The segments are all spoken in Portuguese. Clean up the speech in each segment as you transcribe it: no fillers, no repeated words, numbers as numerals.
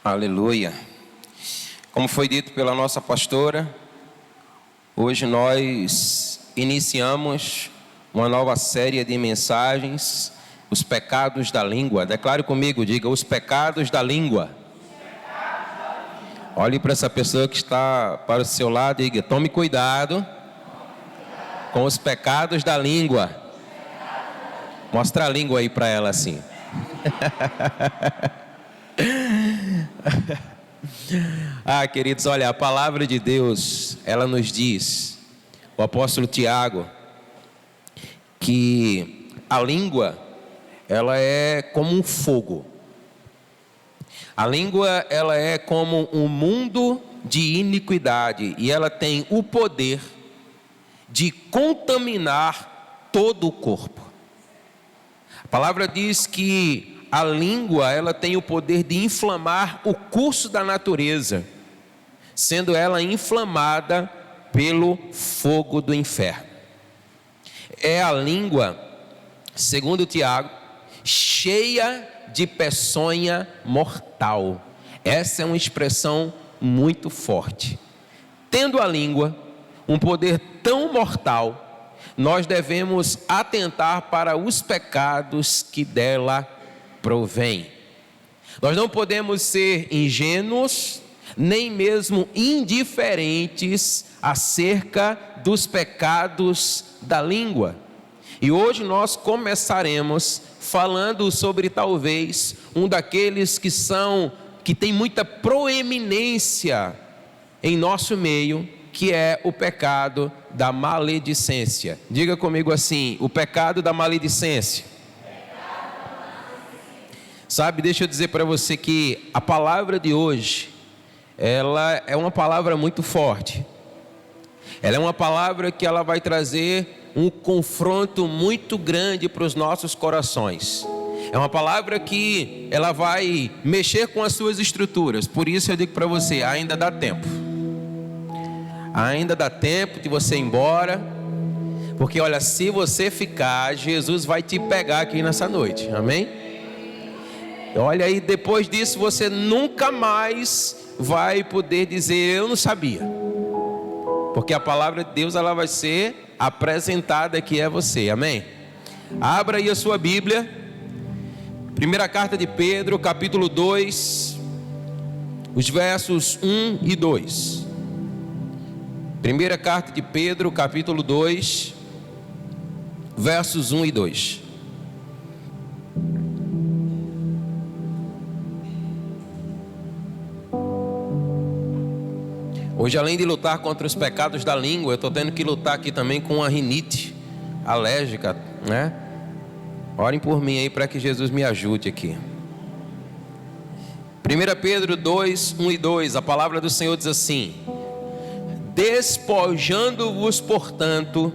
Aleluia. Como foi dito pela nossa pastora, hoje nós iniciamos uma nova série de mensagens, os pecados da língua. Declare comigo, diga, os pecados da língua. Olhe para essa pessoa que está para o seu lado e diga, tome cuidado com os pecados da língua. Mostra a língua aí para ela assim. Queridos, olha, a palavra de Deus, ela nos diz, o apóstolo Tiago, que a língua, ela é como um fogo. A língua, ela é como um mundo de iniquidade e ela tem o poder de contaminar todo o corpo. A palavra diz que a língua, ela tem o poder de inflamar o curso da natureza, sendo ela inflamada pelo fogo do inferno. É a língua, segundo Tiago, cheia de peçonha mortal. Essa é uma expressão muito forte. Tendo a língua um poder tão mortal, nós devemos atentar para os pecados que dela provém. Nós não podemos ser ingênuos, nem mesmo indiferentes acerca dos pecados da língua. E hoje nós começaremos falando sobre talvez um daqueles que tem muita proeminência em nosso meio, que é o pecado da maledicência. Diga comigo assim, o pecado da maledicência. Sabe, deixa eu dizer para você que a palavra de hoje, ela é uma palavra muito forte. Ela é uma palavra que ela vai trazer um confronto muito grande para os nossos corações. É uma palavra que ela vai mexer com as suas estruturas. Por isso eu digo para você, ainda dá tempo. Ainda dá tempo de você ir embora. Porque olha, se você ficar, Jesus vai te pegar aqui nessa noite. Amém? Olha aí, depois disso você nunca mais vai poder dizer, eu não sabia. Porque a palavra de Deus, ela vai ser apresentada aqui a você, amém? Abra aí a sua Bíblia, primeira carta de Pedro, capítulo 2, os versos 1 e 2. Primeira carta de Pedro, capítulo 2, versos 1 e 2. Hoje, além de lutar contra os pecados da língua, eu estou tendo que lutar aqui também com a rinite alérgica, né? Orem por mim aí para que Jesus me ajude aqui. 1 Pedro 2, 1 e 2, a palavra do Senhor diz assim: despojando-vos, portanto,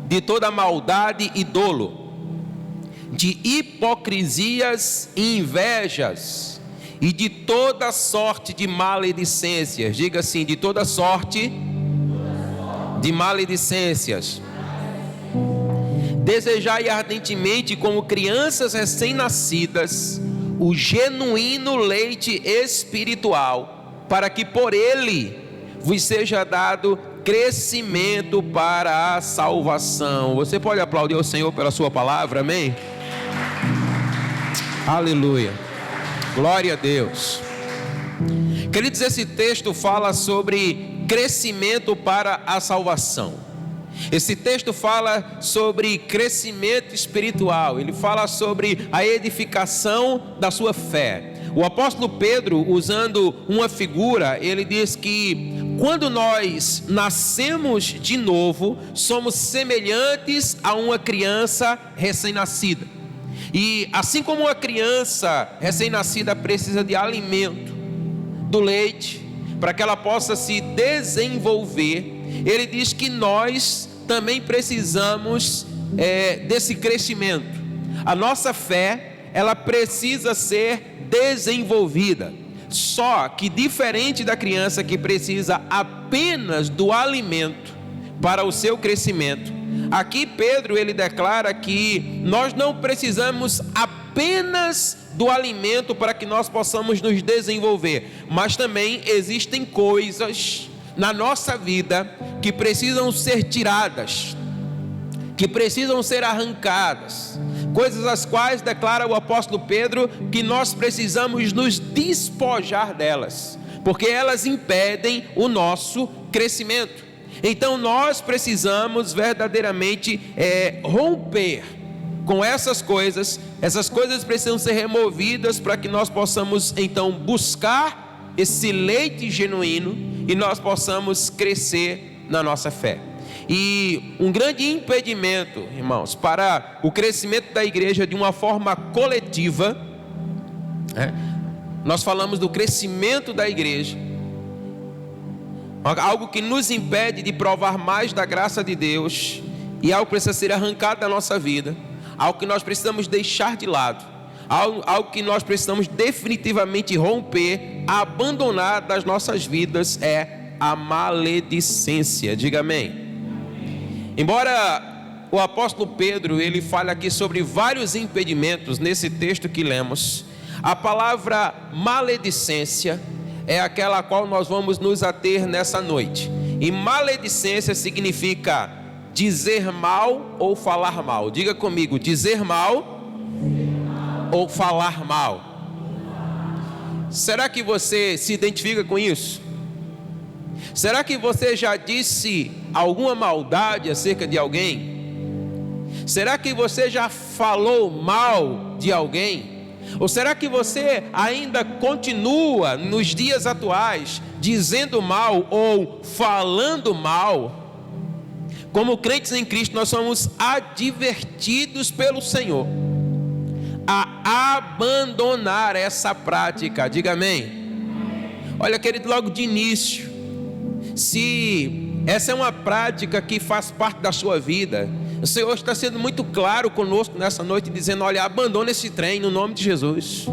de toda maldade e dolo, de hipocrisias e invejas, e de toda sorte de maledicências. Diga assim, de toda sorte de maledicências. Desejai ardentemente, como crianças recém-nascidas, o genuíno leite espiritual, para que por ele vos seja dado crescimento para a salvação. Você pode aplaudir ao Senhor pela sua palavra, amém? Aleluia. Glória a Deus. Queridos, esse texto fala sobre crescimento para a salvação. Esse texto fala sobre crescimento espiritual. Ele fala sobre a edificação da sua fé. O apóstolo Pedro, usando uma figura, ele diz que quando nós nascemos de novo, somos semelhantes a uma criança recém-nascida. E assim como uma criança recém-nascida precisa de alimento, do leite, para que ela possa se desenvolver, ele diz que nós também precisamos desse crescimento. A nossa fé, ela precisa ser desenvolvida. Só que diferente da criança que precisa apenas do alimento para o seu crescimento, aqui Pedro ele declara que nós não precisamos apenas apenas do alimento para que nós possamos nos desenvolver, mas também existem coisas na nossa vida que precisam ser tiradas, que precisam ser arrancadas, coisas as quais declara o apóstolo Pedro que nós precisamos nos despojar delas, porque elas impedem o nosso crescimento. Então nós precisamos verdadeiramente romper com essas coisas precisam ser removidas para que nós possamos então buscar esse leite genuíno e nós possamos crescer na nossa fé. E um grande impedimento, irmãos, para o crescimento da igreja de uma forma coletiva, nós falamos do crescimento da igreja, algo que nos impede de provar mais da graça de Deus, e algo que precisa ser arrancado da nossa vida, algo que nós precisamos deixar de lado, algo que nós precisamos definitivamente romper, abandonar das nossas vidas, é a maledicência. Diga amém. Embora o apóstolo Pedro, ele fala aqui sobre vários impedimentos nesse texto que lemos, a palavra maledicência é aquela a qual nós vamos nos ater nessa noite. E maledicência significa dizer mal ou falar mal. Diga comigo, dizer mal ou falar mal. Será que você se identifica com isso? Será que você já disse alguma maldade acerca de alguém? Será que você já falou mal de alguém? Ou será que você ainda continua nos dias atuais dizendo mal ou falando mal? Como crentes em Cristo, nós somos advertidos pelo Senhor a abandonar essa prática. Diga amém. Olha, querido, logo de início, se essa é uma prática que faz parte da sua vida, o Senhor está sendo muito claro conosco nessa noite, dizendo: olha, abandona esse trem no nome de Jesus.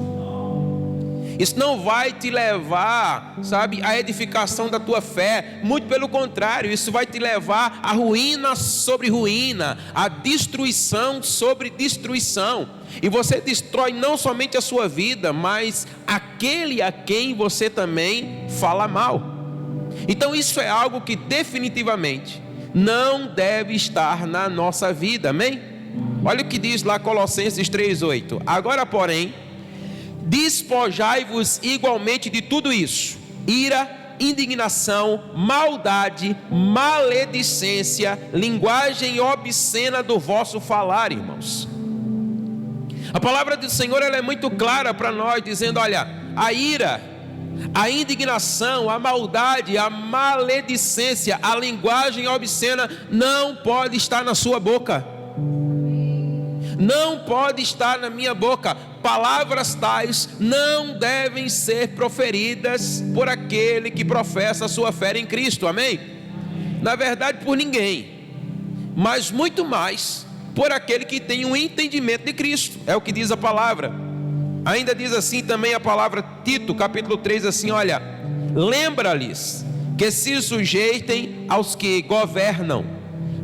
Isso não vai te levar, sabe, à edificação da tua fé. Muito pelo contrário, isso vai te levar a ruína sobre ruína, a destruição sobre destruição. E você destrói não somente a sua vida, mas aquele a quem você também fala mal. Então isso é algo que definitivamente não deve estar na nossa vida, amém? Olha o que diz lá Colossenses 3:8. Agora, porém, despojai-vos igualmente de tudo isso: ira, indignação, maldade, maledicência, linguagem obscena do vosso falar, irmãos. A palavra do Senhor, ela é muito clara para nós, dizendo: olha, a ira, a indignação, a maldade, a maledicência, a linguagem obscena não pode estar na sua boca. Não pode estar na minha boca. Palavras tais não devem ser proferidas por aquele que professa a sua fé em Cristo, amém? Na verdade, por ninguém, mas muito mais por aquele que tem um entendimento de Cristo. É o que diz a palavra. Ainda diz assim também a palavra, Tito, capítulo 3, assim: olha, lembra-lhes que se sujeitem aos que governam,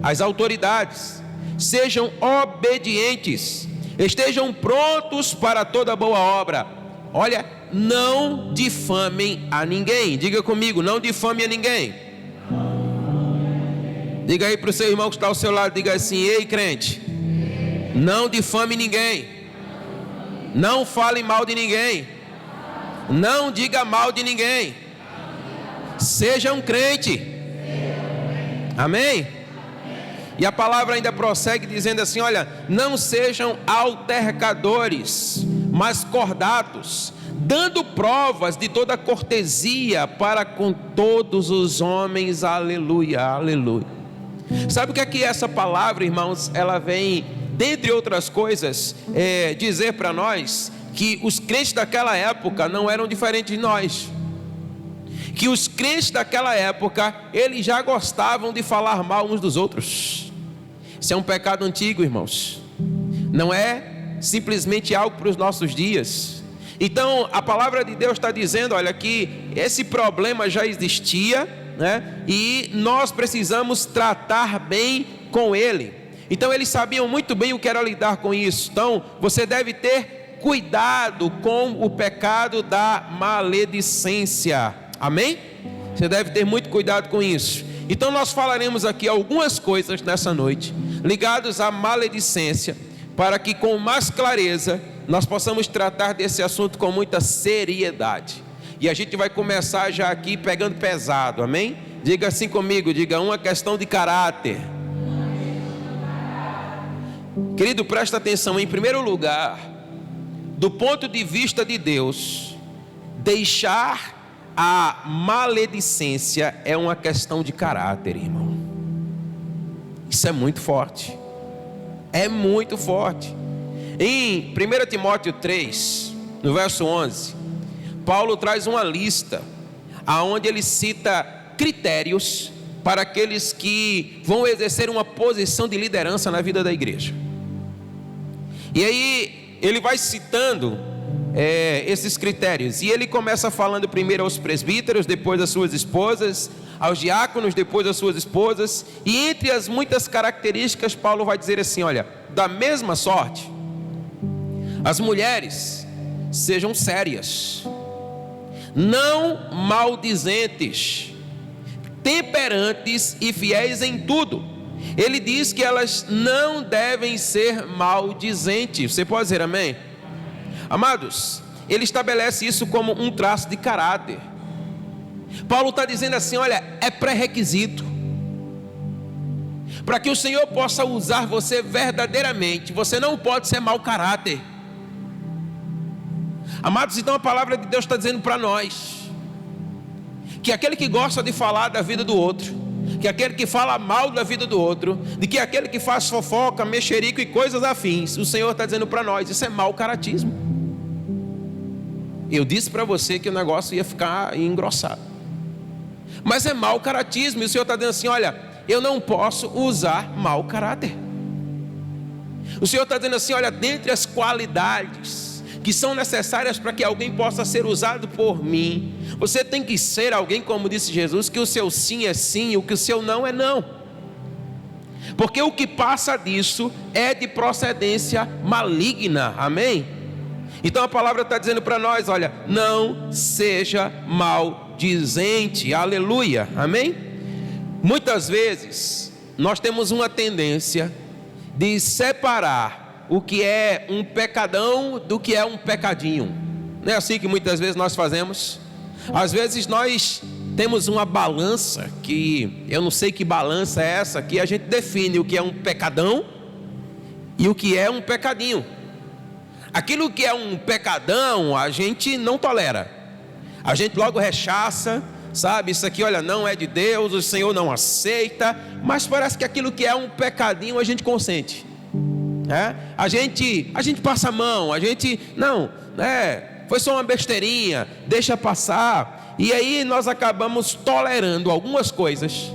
às autoridades, sejam obedientes, estejam prontos para toda boa obra. Olha, não difamem a ninguém. Diga comigo, não difame a ninguém. Diga aí para o seu irmão que está ao seu lado, diga assim: ei, crente, não difame ninguém, não fale mal de ninguém, não diga mal de ninguém, seja um crente, amém? E a palavra ainda prossegue dizendo assim: olha, não sejam altercadores, mas cordatos, dando provas de toda cortesia para com todos os homens. Aleluia, aleluia. Sabe o que é que essa palavra, irmãos, ela vem, dentre outras coisas, dizer para nós? Que os crentes daquela época não eram diferentes de nós. Que os crentes daquela época, eles já gostavam de falar mal uns dos outros. Isso é um pecado antigo, irmãos. Não é simplesmente algo para os nossos dias. Então a palavra de Deus está dizendo, olha, que esse problema já existia, né? E nós precisamos tratar bem com ele. Então eles sabiam muito bem o que era lidar com isso. Então você deve ter cuidado com o pecado da maledicência. Amém? Você deve ter muito cuidado com isso. Então nós falaremos aqui algumas coisas nessa noite ligadas à maledicência, para que com mais clareza nós possamos tratar desse assunto com muita seriedade. E a gente vai começar já aqui pegando pesado, amém? Diga assim comigo, diga: uma questão de caráter. Querido, presta atenção. Em primeiro lugar, do ponto de vista de Deus, deixar a maledicência é uma questão de caráter, irmão. Isso é muito forte. É muito forte. Em 1 Timóteo 3, no verso 11, Paulo traz uma lista aonde ele cita critérios para aqueles que vão exercer uma posição de liderança na vida da igreja. E aí ele vai citando esses critérios, e ele começa falando primeiro aos presbíteros, depois às suas esposas, aos diáconos, depois às suas esposas, e entre as muitas características, Paulo vai dizer assim: olha, da mesma sorte, as mulheres sejam sérias, não maldizentes, temperantes e fiéis em tudo. Ele diz que elas não devem ser maldizentes. Você pode dizer amém? Amados, ele estabelece isso como um traço de caráter. Paulo está dizendo assim: olha, é pré-requisito para que o Senhor possa usar você verdadeiramente. Você não pode ser mau caráter. Amados, então a palavra de Deus está dizendo para nós que aquele que gosta de falar da vida do outro, que aquele que fala mal da vida do outro, de que aquele que faz fofoca, mexerico e coisas afins, o Senhor está dizendo para nós: isso é mau caratismo. Eu disse para você que o negócio ia ficar engrossado, mas é mau caratismo. E o Senhor está dizendo assim: olha, eu não posso usar mau caráter. O Senhor está dizendo assim: olha, dentre as qualidades que são necessárias para que alguém possa ser usado por mim, você tem que ser alguém, como disse Jesus, que o seu sim é sim e o que o seu não é não, porque o que passa disso é de procedência maligna. Amém? Então a palavra está dizendo para nós: olha, não seja maldizente. Aleluia, amém? Muitas vezes nós temos uma tendência de separar o que é um pecadão do que é um pecadinho. Não é assim que muitas vezes nós fazemos? Às vezes nós temos uma balança, que eu não sei que balança é essa, que a gente define o que é um pecadão e o que é um pecadinho. Aquilo que é um pecadão a gente não tolera, a gente logo rechaça, sabe? Isso aqui, olha, não é de Deus, o Senhor não aceita. Mas parece que aquilo que é um pecadinho a gente consente. A gente passa a mão, a gente não, foi só uma besteirinha, deixa passar. E aí nós acabamos tolerando algumas coisas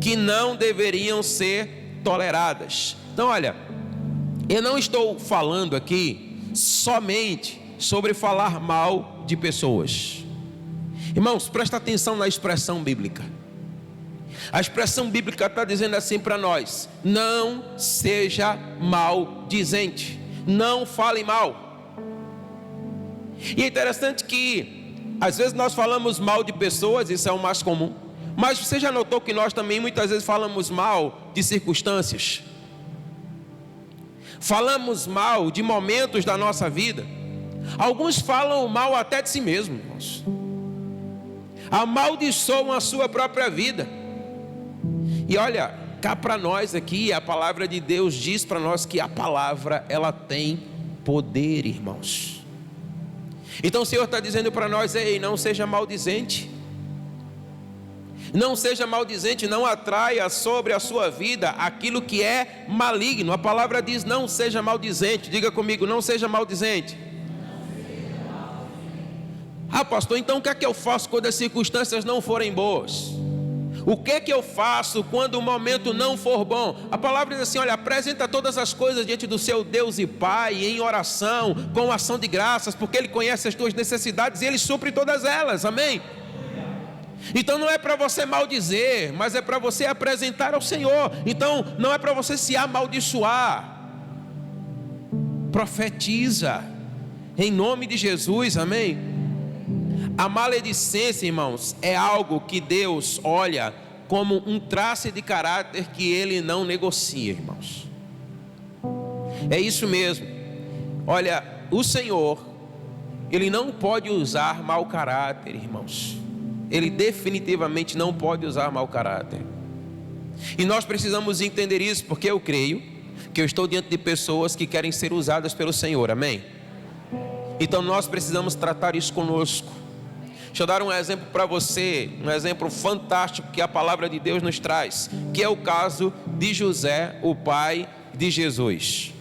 que não deveriam ser toleradas. Então olha, eu não estou falando aqui somente sobre falar mal de pessoas. Irmãos, presta atenção na expressão bíblica. A expressão bíblica está dizendo assim para nós: não seja maldizente, não fale mal. E é interessante que às vezes nós falamos mal de pessoas, isso é o mais comum, mas você já notou que nós também muitas vezes falamos mal de circunstâncias, falamos mal de momentos da nossa vida. Alguns falam mal até de si mesmos, irmãos, amaldiçoam a sua própria vida. E olha, cá para nós aqui, a palavra de Deus diz para nós que a palavra, ela tem poder, irmãos. Então o Senhor está dizendo para nós: ei, não seja maldizente. Não seja maldizente, não atraia sobre a sua vida aquilo que é maligno. A palavra diz: não seja maldizente. Diga comigo: não seja maldizente. Ah, pastor, então o que é que eu faço quando as circunstâncias não forem boas? O que é que eu faço quando o momento não for bom? A palavra diz assim: olha, apresenta todas as coisas diante do seu Deus e Pai, em oração, com ação de graças, porque Ele conhece as tuas necessidades e Ele supre todas elas. Amém? Então não é para você maldizer, mas é para você apresentar ao Senhor. Então não é para você se amaldiçoar. Profetiza, Em nome de Jesus, amém? A maledicência, irmãos, é algo que Deus olha como um traço de caráter que Ele não negocia, irmãos. É isso mesmo. Olha, o Senhor, Ele não pode usar mau caráter, irmãos. Ele definitivamente não pode usar mau caráter. E nós precisamos entender isso, porque eu creio que eu estou diante de pessoas que querem ser usadas pelo Senhor, amém? Então nós precisamos tratar isso conosco. Deixa eu dar um exemplo para você, um exemplo fantástico que a palavra de Deus nos traz, que é o caso de José, o pai de Jesus.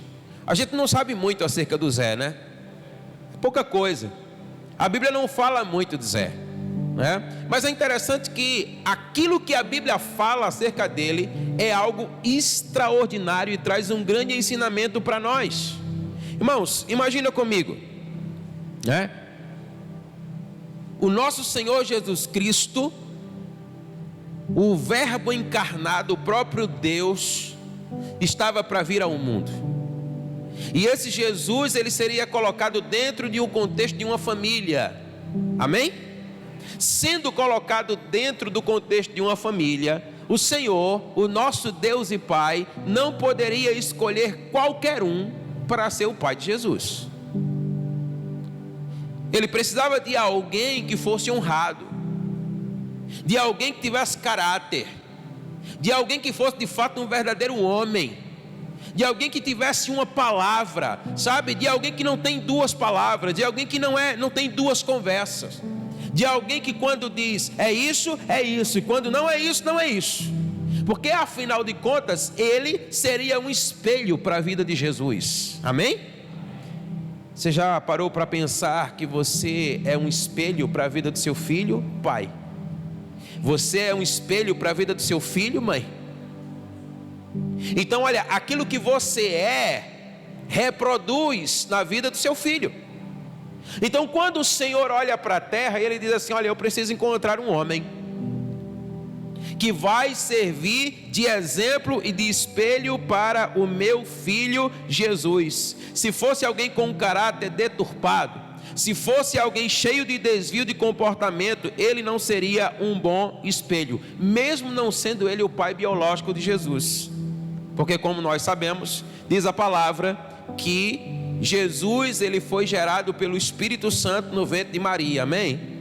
A gente não sabe muito acerca do Zé, né? Pouca coisa. A Bíblia não fala muito de Zé, né? Mas é interessante que aquilo que a Bíblia fala acerca dele é algo extraordinário e traz um grande ensinamento para nós. Irmãos, imagina comigo, né? O nosso Senhor Jesus Cristo, o Verbo encarnado, o próprio Deus, estava para vir ao mundo. E esse Jesus, ele seria colocado dentro de um contexto de uma família. Amém? Sendo colocado dentro do contexto de uma família, o Senhor, o nosso Deus e Pai, não poderia escolher qualquer um para ser o pai de Jesus. Ele precisava de alguém que fosse honrado, de alguém que tivesse caráter, de alguém que fosse de fato um verdadeiro homem, de alguém que tivesse uma palavra, sabe? De alguém que não tem duas palavras, de alguém que não tem duas conversas, de alguém que quando diz é isso, e quando não é isso, não é isso. Porque afinal de contas, ele seria um espelho para a vida de Jesus. Amém? Você já parou para pensar que você é um espelho para a vida do seu filho, pai? Você é um espelho para a vida do seu filho, mãe? Então olha, aquilo que você reproduz na vida do seu filho. Então quando o Senhor olha para a terra, Ele diz assim: olha, eu preciso encontrar um homem que vai servir de exemplo e de espelho para o meu filho Jesus. Se fosse alguém com um caráter deturpado, se fosse alguém cheio de desvio de comportamento, ele não seria um bom espelho, mesmo não sendo ele o pai biológico de Jesus. Porque como nós sabemos, diz a palavra que Jesus, ele foi gerado pelo Espírito Santo no ventre de Maria, amém?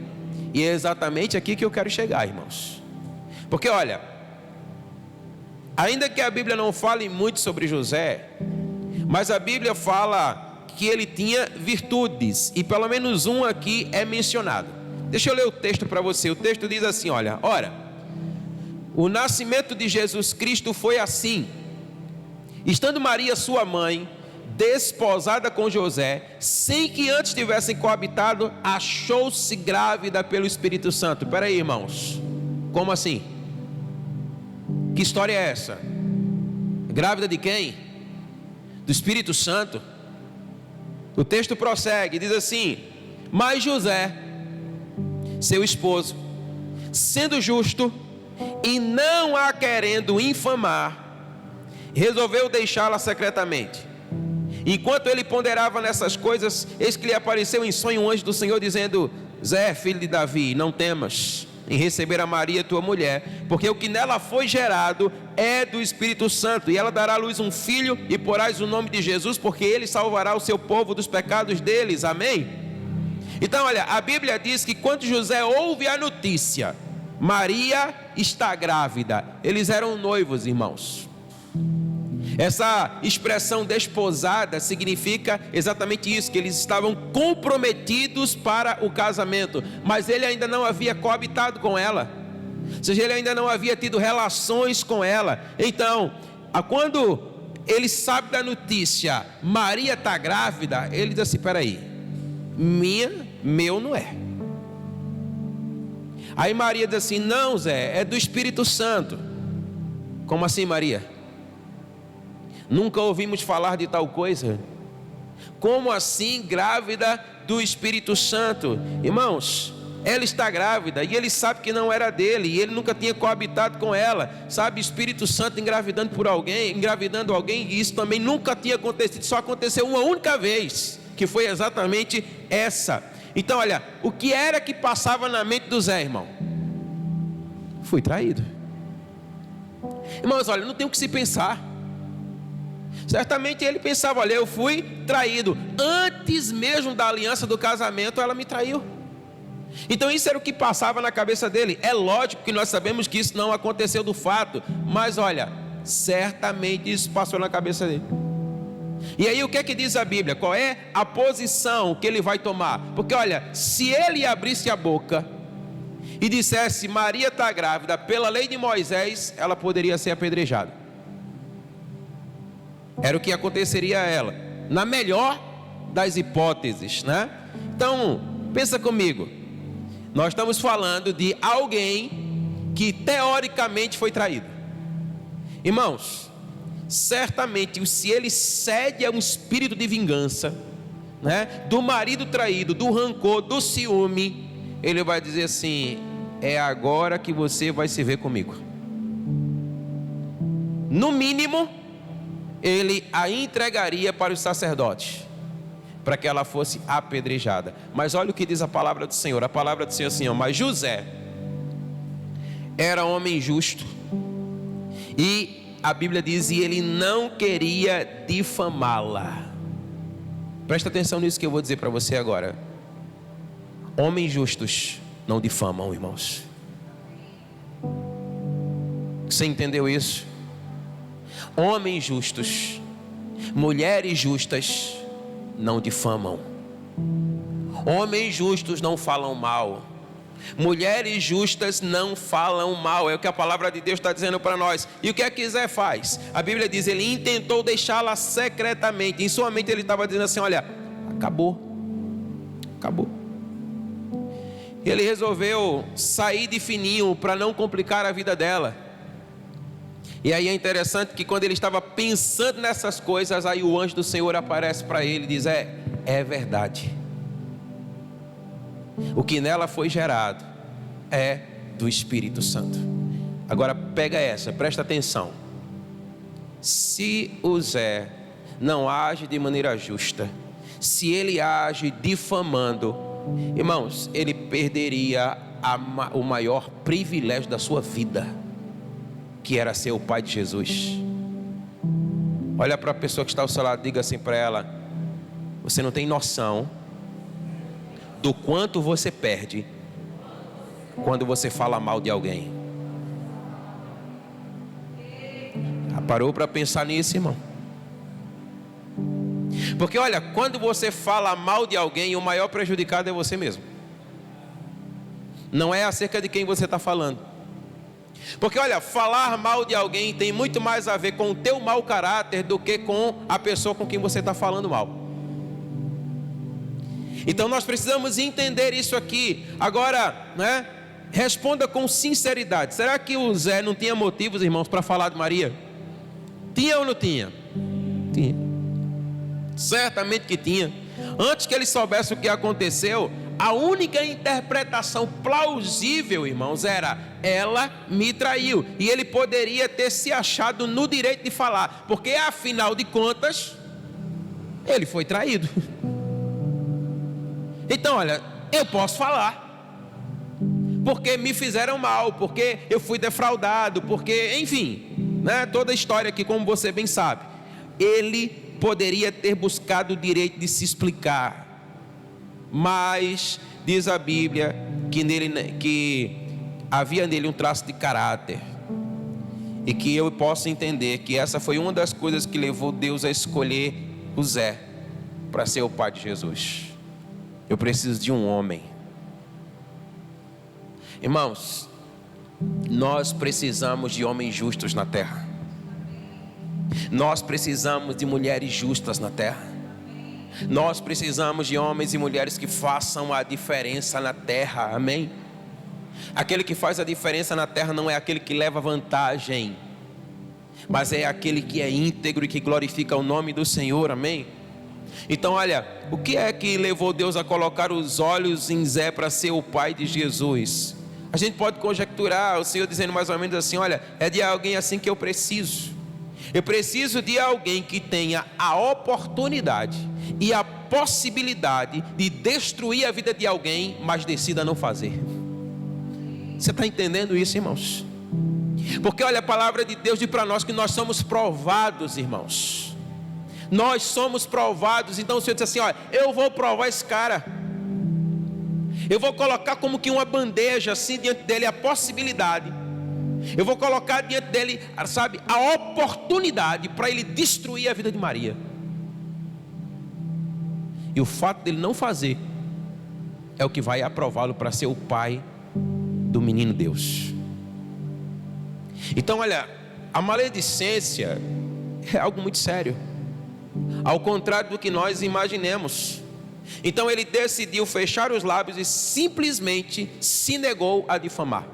E é exatamente aqui que eu quero chegar, irmãos. Porque olha, ainda que a Bíblia não fale muito sobre José, mas a Bíblia fala que ele tinha virtudes, e pelo menos um aqui é mencionado. Deixa eu ler o texto para você. O texto diz assim, olha: ora, o nascimento de Jesus Cristo foi assim: estando Maria sua mãe desposada com José, sem que antes tivessem coabitado, achou-se grávida pelo Espírito Santo. Espera aí, irmãos, como assim? Que história é essa? Grávida de quem? Do Espírito Santo. O texto prossegue, diz assim: mas José, seu esposo, sendo justo e não a querendo infamar, resolveu deixá-la secretamente. Enquanto ele ponderava nessas coisas, eis que lhe apareceu em sonho um anjo do Senhor, dizendo: Zé, filho de Davi, não temas em receber a Maria tua mulher, porque o que nela foi gerado é do Espírito Santo, e ela dará à luz um filho, e porás o nome de Jesus, porque ele salvará o seu povo dos pecados deles. Amém? Então olha, a Bíblia diz que quando José ouve a notícia, Maria está grávida, eles eram noivos, irmãos. Essa expressão desposada significa exatamente isso, que eles estavam comprometidos para o casamento, mas ele ainda não havia coabitado com ela, ou seja, ele ainda não havia tido relações com ela. Então, quando ele sabe da notícia, Maria está grávida, ele diz assim: peraí, meu não é. Aí Maria diz assim: não, Zé, é do Espírito Santo. Como assim, Maria? Nunca ouvimos falar de tal coisa. Como assim grávida do Espírito Santo? Irmãos, ela está grávida e ele sabe que não era dele, e ele nunca tinha coabitado com ela. Sabe, Espírito Santo engravidando alguém, e isso também nunca tinha acontecido. Só aconteceu uma única vez, que foi exatamente essa. Então olha, o que era que passava na mente do Zé, irmão? Fui traído. Irmãos, olha, não tem o que se pensar. Certamente ele pensava, olha, eu fui traído. Antes mesmo da aliança do casamento, ela me traiu. Então isso era o que passava na cabeça dele. É lógico que nós sabemos que isso não aconteceu do fato, mas olha, certamente isso passou na cabeça dele. E aí o que é que diz a Bíblia? Qual é a posição que ele vai tomar? Porque olha, se ele abrisse a boca e dissesse Maria está grávida, pela lei de Moisés, ela poderia ser apedrejada. Era o que aconteceria a ela, na melhor das hipóteses, né? Então, pensa comigo. Nós estamos falando de alguém que teoricamente foi traído. Irmãos, certamente se ele cede a um espírito de vingança, né, do marido traído, do rancor, do ciúme, ele vai dizer assim: é agora que você vai se ver comigo. No mínimo, ele a entregaria para os sacerdotes, para que ela fosse apedrejada. Mas olha o que diz a palavra do Senhor. A palavra do Senhor assim, ó, mas José era homem justo, e a Bíblia diz, e ele não queria difamá-la. Presta atenção nisso que eu vou dizer para você agora. Homens justos não difamam, irmãos. Você entendeu isso? Homens justos, mulheres justas não difamam. Homens justos não falam mal. Mulheres justas não falam mal. É o que a palavra de Deus está dizendo para nós. E o que é que Zé faz? A Bíblia diz, ele intentou deixá-la secretamente. Em sua mente ele estava dizendo assim, olha, acabou. Ele resolveu sair de fininho para não complicar a vida dela. E aí é interessante que quando ele estava pensando nessas coisas, aí o anjo do Senhor aparece para ele e diz, é verdade. O que nela foi gerado é do Espírito Santo. Agora pega essa, presta atenção. Se o Zé não age de maneira justa, se ele age difamando, irmãos, ele perderia o maior privilégio da sua vida, que era ser o pai de Jesus. Olha para a pessoa que está ao seu lado, diga assim para ela: você não tem noção do quanto você perde quando você fala mal de alguém. Já parou para pensar nisso, irmão? Porque olha, quando você fala mal de alguém, o maior prejudicado é você mesmo. Não é acerca de quem você está falando. Porque olha, falar mal de alguém tem muito mais a ver com o teu mau caráter do que com a pessoa com quem você está falando mal. Então nós precisamos entender isso aqui. Agora, né, responda com sinceridade. Será que o Zé não tinha motivos, irmãos, para falar de Maria? Tinha ou não tinha? Tinha. Certamente que tinha. Antes que ele soubesse o que aconteceu, a única interpretação plausível, irmãos, era: ela me traiu. E ele poderia ter se achado no direito de falar, porque afinal de contas, ele foi traído. Então olha, eu posso falar, porque me fizeram mal, porque eu fui defraudado, porque, enfim, né, toda a história aqui, como você bem sabe. Ele poderia ter buscado o direito de se explicar, mas diz a Bíblia que havia nele um traço de caráter, e que eu posso entender que essa foi uma das coisas que levou Deus a escolher o Zé para ser o pai de Jesus. Eu preciso de um homem. Irmãos, nós precisamos de homens justos na terra. Nós precisamos de mulheres justas na terra. Nós precisamos de homens e mulheres que façam a diferença na terra, amém? Aquele que faz a diferença na terra não é aquele que leva vantagem, mas é aquele que é íntegro e que glorifica o nome do Senhor, amém? Então olha, o que é que levou Deus a colocar os olhos em Zé para ser o pai de Jesus? A gente pode conjecturar, o Senhor dizendo mais ou menos assim: olha, é de alguém assim que eu preciso. Eu preciso de alguém que tenha a oportunidade e a possibilidade de destruir a vida de alguém, mas decida não fazer. Você está entendendo isso, irmãos? Porque olha, a palavra de Deus diz para nós que nós somos provados, irmãos. Nós somos provados. Então o Senhor diz assim: olha, eu vou provar esse cara. Eu vou colocar como que uma bandeja assim diante dele a possibilidade. Eu vou colocar diante dele, sabe, a oportunidade para ele destruir a vida de Maria. E o fato dele não fazer é o que vai aprová-lo para ser o pai do menino Deus. Então olha, a maledicência é algo muito sério, ao contrário do que nós imaginemos. Então ele decidiu fechar os lábios e simplesmente se negou a difamar.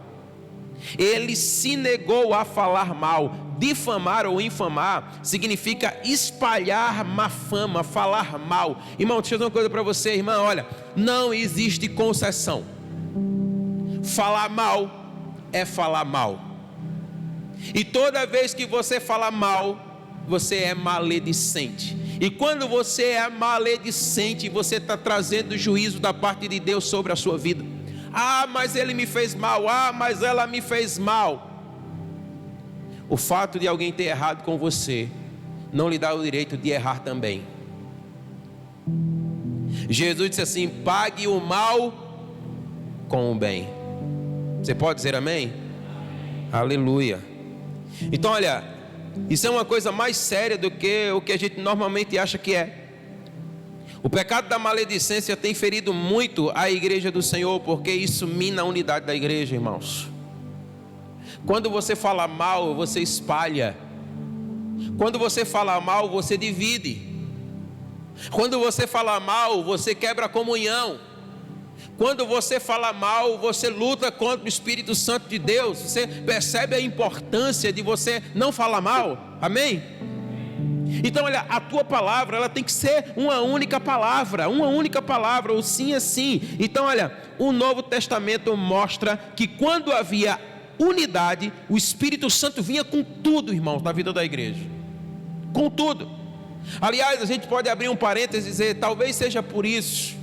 Ele se negou a falar mal. Difamar ou infamar significa espalhar má fama, falar mal. Irmão, deixa eu dizer uma coisa para você, irmã, olha, não existe concessão. Falar mal é falar mal. E toda vez que você fala mal, você é maledicente. E quando você é maledicente, você está trazendo juízo da parte de Deus sobre a sua vida. Ah, mas ele me fez mal. Ah, mas ela me fez mal. O fato de alguém ter errado com você não lhe dá o direito de errar também. Jesus disse assim: pague o mal com o bem. Você pode dizer amém? Aleluia. Então olha, isso é uma coisa mais séria do que o que a gente normalmente acha que é. O pecado da maledicência tem ferido muito a igreja do Senhor, porque isso mina a unidade da igreja, irmãos. Quando você fala mal, você espalha. Quando você fala mal, você divide. Quando você fala mal, você quebra a comunhão. Quando você fala mal, você luta contra o Espírito Santo de Deus. Você percebe a importância de você não falar mal? Amém? Então olha, a tua palavra, ela tem que ser uma única palavra, o sim é sim. Então olha, o Novo Testamento mostra que quando havia unidade, o Espírito Santo vinha com tudo, irmãos, na vida da igreja. Com tudo. Aliás, a gente pode abrir um parênteses e dizer, talvez seja por isso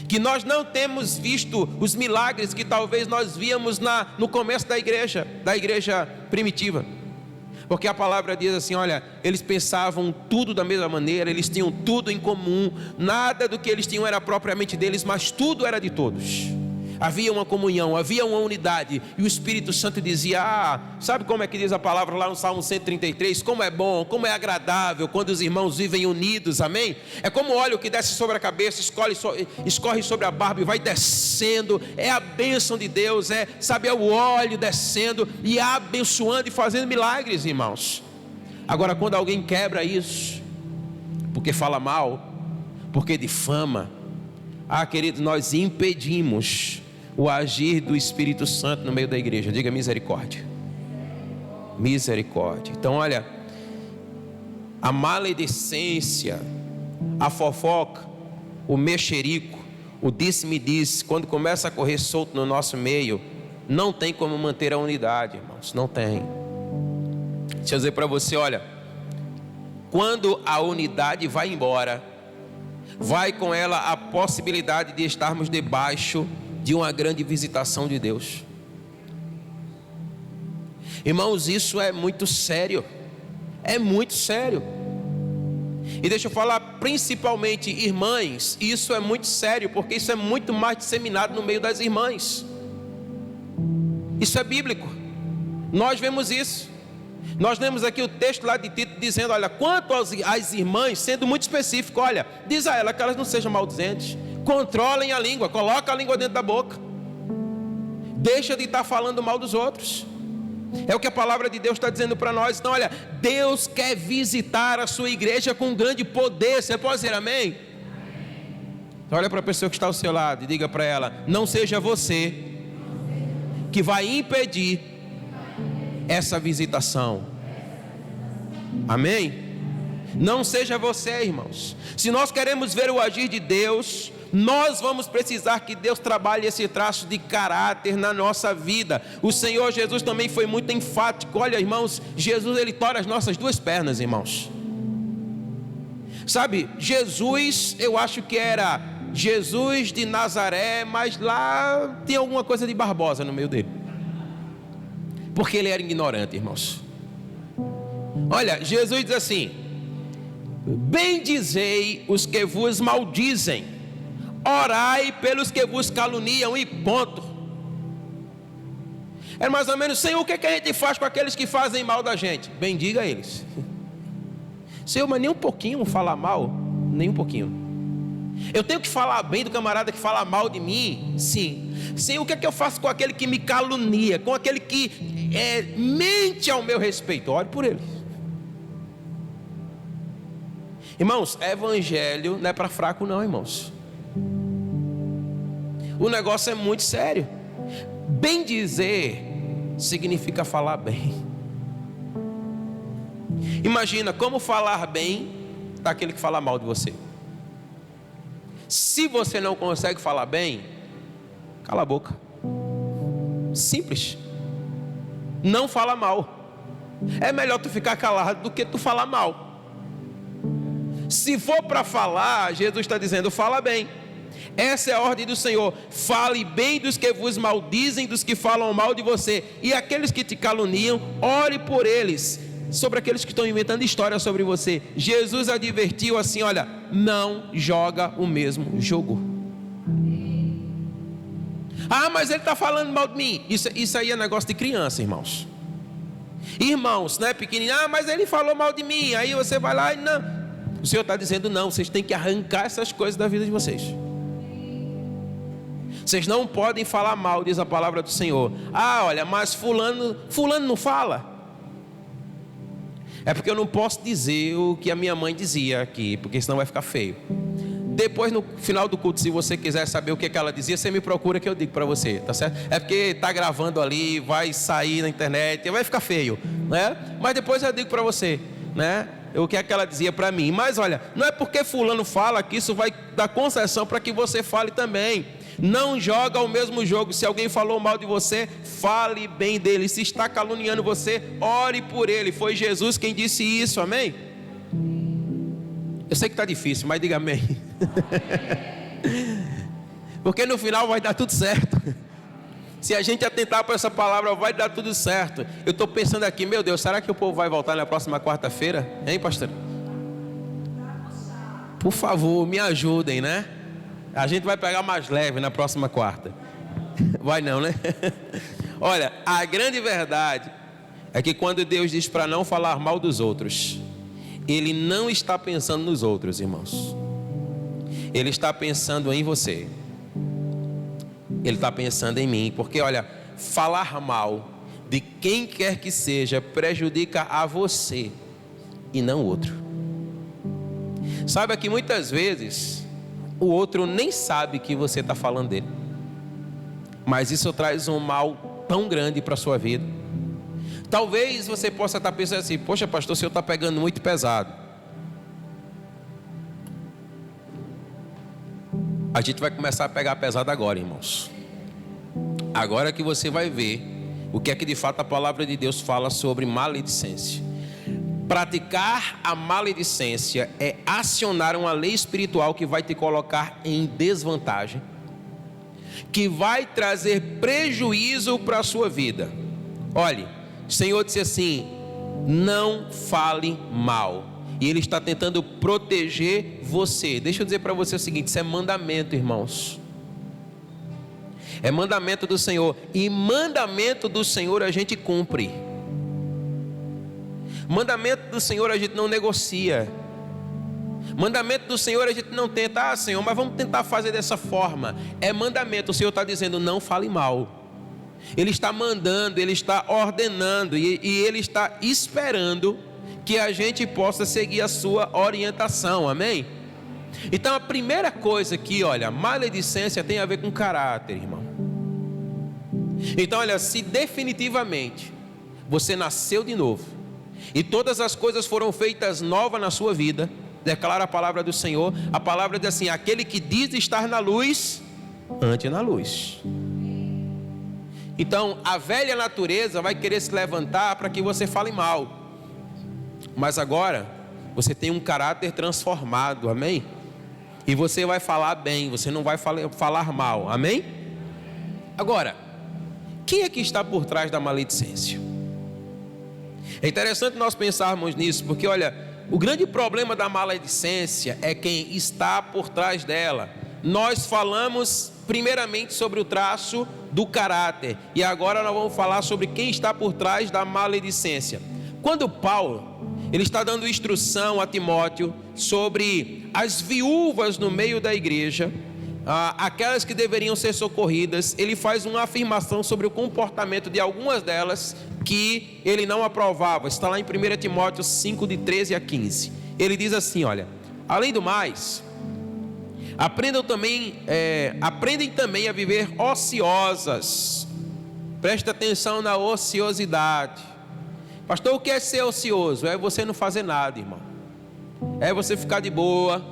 que nós não temos visto os milagres que talvez nós víamos no começo da igreja primitiva. Porque a palavra diz assim, olha, eles pensavam tudo da mesma maneira, eles tinham tudo em comum, nada do que eles tinham era propriamente deles, mas tudo era de todos. Havia uma comunhão, havia uma unidade, e o Espírito Santo dizia, sabe como é que diz a palavra lá no Salmo 133? Como é bom, como é agradável quando os irmãos vivem unidos, amém? É como o óleo que desce sobre a cabeça, escorre sobre a barba e vai descendo, é a bênção de Deus, é o óleo descendo e abençoando e fazendo milagres, irmãos. Agora quando alguém quebra isso, porque fala mal, porque difama, queridos, nós impedimos o agir do Espírito Santo no meio da igreja. Diga misericórdia. Misericórdia. Então olha, a maledicência, a fofoca, o mexerico, o disse-me-disse, quando começa a correr solto no nosso meio, não tem como manter a unidade, irmãos, não tem. Deixa eu dizer para você, olha, quando a unidade vai embora, vai com ela a possibilidade de estarmos debaixo de uma grande visitação de Deus. Irmãos, isso é muito sério. É muito sério. E deixa eu falar principalmente irmãs, isso é muito sério, porque isso é muito mais disseminado no meio das irmãs. Isso é bíblico. Nós vemos isso. Nós lemos aqui o texto lá de Tito dizendo, olha, quanto às irmãs, sendo muito específico, olha, diz a ela que elas não sejam maldizentes, controlem a língua, coloca a língua dentro da boca, deixa de estar falando mal dos outros. É o que a palavra de Deus está dizendo para nós. Então olha, Deus quer visitar a sua igreja com grande poder. Você pode dizer amém? Então olha para a pessoa que está ao seu lado e diga para ela, não seja você que vai impedir essa visitação. Amém? Não seja você, irmãos. Se nós queremos ver o agir de Deus, nós vamos precisar que Deus trabalhe esse traço de caráter na nossa vida. O Senhor Jesus também foi muito enfático. Olha, irmãos, Jesus, ele tora as nossas duas pernas, irmãos. Sabe, Jesus, eu acho que era Jesus de Nazaré, mas lá tinha alguma coisa de Barbosa no meio dele, porque ele era ignorante, irmãos. Olha, Jesus diz assim: bendizei os que vos maldizem, orai pelos que vos caluniam, e ponto. É mais ou menos: Senhor, o que a gente faz com aqueles que fazem mal da gente? Bendiga eles. Senhor, mas nem um pouquinho falar mal? Nem um pouquinho. Eu tenho que falar bem do camarada que fala mal de mim? Sim. Senhor, o que eu faço com aquele que me calunia, com aquele que mente ao meu respeito? Ore por ele. Irmãos, evangelho não é para fraco não, irmãos. O negócio é muito sério. Bem dizer significa falar bem. Imagina como falar bem daquele que fala mal de você. Se você não consegue falar bem, cala a boca. Simples. Não fala mal. É melhor tu ficar calado do que tu falar mal. Se for para falar, Jesus está dizendo: fala bem. Essa é a ordem do Senhor: fale bem dos que vos maldizem, dos que falam mal de você, e aqueles que te caluniam, ore por eles. Sobre aqueles que estão inventando histórias sobre você, Jesus advertiu assim: olha, não joga o mesmo jogo. Ah, mas ele está falando mal de mim. Isso aí é negócio de criança, irmãos. Irmãos, né, pequenininho. Ah, mas ele falou mal de mim. Aí você vai lá e não. O Senhor está dizendo: não, vocês têm que arrancar essas coisas da vida de vocês. Vocês não podem falar mal, diz a palavra do Senhor. Ah, olha, mas fulano não fala. É porque eu não posso dizer o que a minha mãe dizia aqui, porque senão vai ficar feio. Depois, no final do culto, se você quiser saber o que ela dizia, você me procura que eu digo para você, tá certo? É porque está gravando ali, vai sair na internet, vai ficar feio, né? Mas depois eu digo para você, né? O que é que ela dizia para mim. Mas olha, não é porque fulano fala que isso vai dar concessão para que você fale também. Não joga o mesmo jogo. Se alguém falou mal de você, fale bem dele. Se está caluniando você, ore por ele. Foi Jesus quem disse isso, amém? Eu sei que está difícil, mas diga amém. Porque no final vai dar tudo certo. Se a gente atentar para essa palavra, vai dar tudo certo. Eu estou pensando aqui: meu Deus, será que o povo vai voltar na próxima quarta-feira? Hein, pastor? Por favor, me ajudem, né? A gente vai pegar mais leve na próxima quarta. Vai não, né? Olha, a grande verdade é que quando Deus diz para não falar mal dos outros, Ele não está pensando nos outros, irmãos. Ele está pensando em você. Ele está pensando em mim. Porque olha, falar mal de quem quer que seja prejudica a você e não o outro. Saiba que muitas vezes o outro nem sabe que você está falando dele, mas isso traz um mal tão grande para a sua vida. Talvez você possa estar pensando assim: poxa, pastor, o senhor está pegando muito pesado. A gente vai começar a pegar pesado agora, irmãos. Agora que você vai ver o que é que de fato a palavra de Deus fala sobre maledicência. Praticar a maledicência é acionar uma lei espiritual que vai te colocar em desvantagem, que vai trazer prejuízo para a sua vida. Olhe, o Senhor disse assim: não fale mal. E Ele está tentando proteger você. Deixa eu dizer para você o seguinte: isso é mandamento, irmãos. É mandamento do Senhor. E mandamento do Senhor a gente cumpre. Mandamento do Senhor a gente não negocia. Mandamento do Senhor a gente não tenta: ah, Senhor, mas vamos tentar fazer dessa forma. É mandamento. O Senhor está dizendo: não fale mal. Ele está mandando, Ele está ordenando, e Ele está esperando que a gente possa seguir a sua orientação, amém? Então a primeira coisa aqui, olha, maledicência tem a ver com caráter, irmão. Então olha, se definitivamente você nasceu de novo e todas as coisas foram feitas novas na sua vida, declara a palavra do Senhor. A palavra diz assim: aquele que diz estar na luz, ande na luz. Então a velha natureza vai querer se levantar para que você fale mal. Mas agora você tem um caráter transformado, amém? E você vai falar bem, você não vai falar mal, amém? Agora, quem é que está por trás da maledicência? É interessante nós pensarmos nisso, porque olha, o grande problema da maledicência é quem está por trás dela. Nós falamos primeiramente sobre o traço do caráter, e agora nós vamos falar sobre quem está por trás da maledicência. Quando Paulo, ele está dando instrução a Timóteo sobre as viúvas no meio da igreja, aquelas que deveriam ser socorridas, ele faz uma afirmação sobre o comportamento de algumas delas que ele não aprovava. Está lá em 1 Timóteo 5, de 13 a 15. Ele diz assim, olha: além do mais, aprendem também a viver ociosas. Presta atenção na ociosidade. Pastor, o que é ser ocioso? É você não fazer nada, irmão. É você ficar de boa.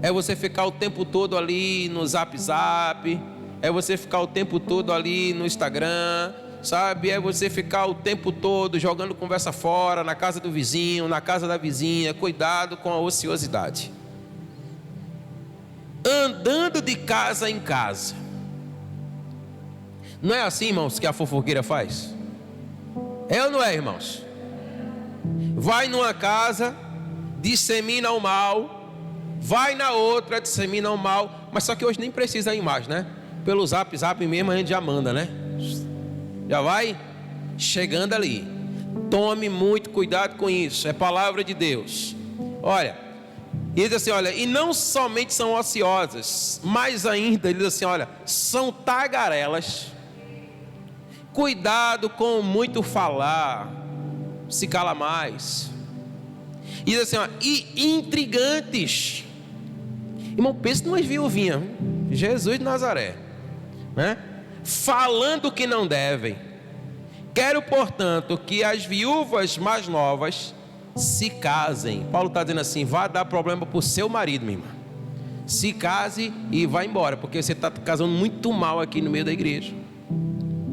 É você ficar o tempo todo ali no Zap. É você ficar o tempo todo ali no Instagram, sabe? É você ficar o tempo todo jogando conversa fora, na casa do vizinho, na casa da vizinha. Cuidado com a ociosidade. Andando de casa em casa. Não é assim, irmãos, que a fofoqueira faz? É ou não é, irmãos? Vai numa casa, dissemina o mal, vai na outra, dissemina o mal. Mas só que hoje nem precisa ir mais, né? Pelo Zap mesmo a gente já manda, né? Já vai chegando ali. Tome muito cuidado com isso, é palavra de Deus. Olha, ele diz assim, olha, e não somente são ociosas, mas ainda, ele diz assim, olha, são tagarelas. Cuidado com muito falar, se cala mais. E diz assim, ó, e intrigantes. Irmão, pensa numas viuvinhas, Jesus de Nazaré, né? Falando o que não devem. Quero, portanto, que as viúvas mais novas se casem. Paulo está dizendo assim, vai dar problema para o seu marido, minha irmã. Se case e vá embora, porque você está casando muito mal aqui no meio da igreja,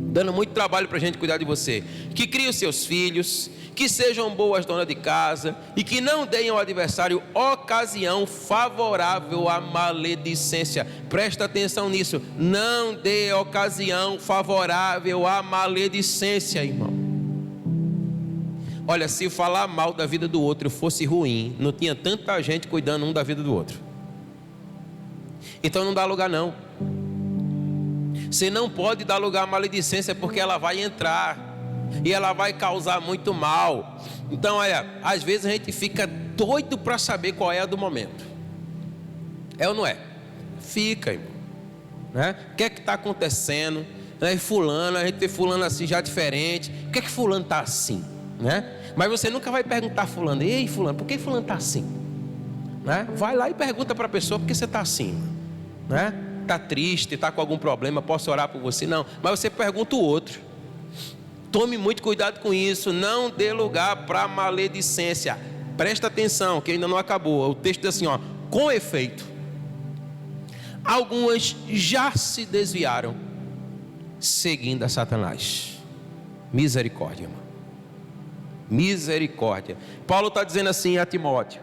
dando muito trabalho para a gente cuidar de você. Que crie os seus filhos, que sejam boas donas de casa e que não deem ao adversário ocasião favorável à maledicência. Presta atenção nisso, não dê ocasião favorável à maledicência, irmão. Olha, se falar mal da vida do outro fosse ruim, não tinha tanta gente cuidando um da vida do outro. Então não dá lugar não. Você não pode dar lugar à maledicência, porque ela vai entrar e ela vai causar muito mal. Então, olha, às vezes a gente fica doido para saber qual é a do momento. É ou não é? Fica, irmão, né? O que é que está acontecendo? Fulano, a gente vê fulano assim já diferente. Por que é que fulano está assim, né? Mas você nunca vai perguntar a fulano, ei fulano, por que fulano está assim, né? Vai lá e pergunta para a pessoa, por que você está assim, né? Está triste, está com algum problema, posso orar por você? Não, mas você pergunta o outro. Tome muito cuidado com isso, não dê lugar para maledicência. Presta atenção, que ainda não acabou. O texto diz assim, ó, com efeito, algumas já se desviaram, seguindo a Satanás. Misericórdia, irmão. Misericórdia. Paulo está dizendo assim a Timóteo: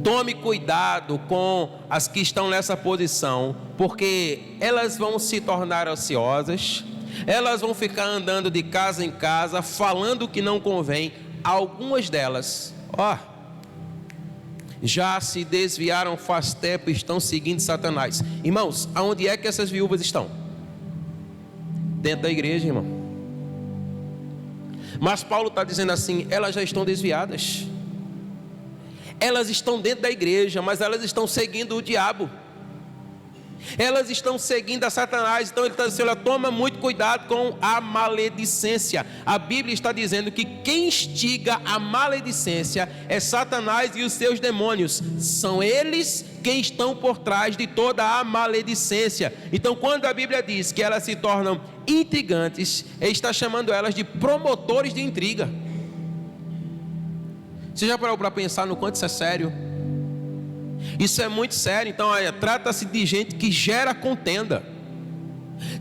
tome cuidado com as que estão nessa posição, porque elas vão se tornar ociosas, elas vão ficar andando de casa em casa, falando o que não convém. Algumas delas, já se desviaram faz tempo e estão seguindo Satanás. Irmãos, aonde é que essas viúvas estão? Dentro da igreja, irmão. Mas Paulo está dizendo assim, elas já estão desviadas. Elas estão dentro da igreja, mas elas estão seguindo o diabo. Elas estão seguindo a Satanás. Então ele está dizendo, olha, toma muito cuidado com a maledicência. A Bíblia está dizendo que quem instiga a maledicência é Satanás e os seus demônios. São eles quem estão por trás de toda a maledicência. Então quando a Bíblia diz que elas se tornam intrigantes, ele está chamando elas de promotores de intriga. Você já parou para pensar no quanto isso é sério? Isso é muito sério. Então, olha, trata-se de gente que gera contenda.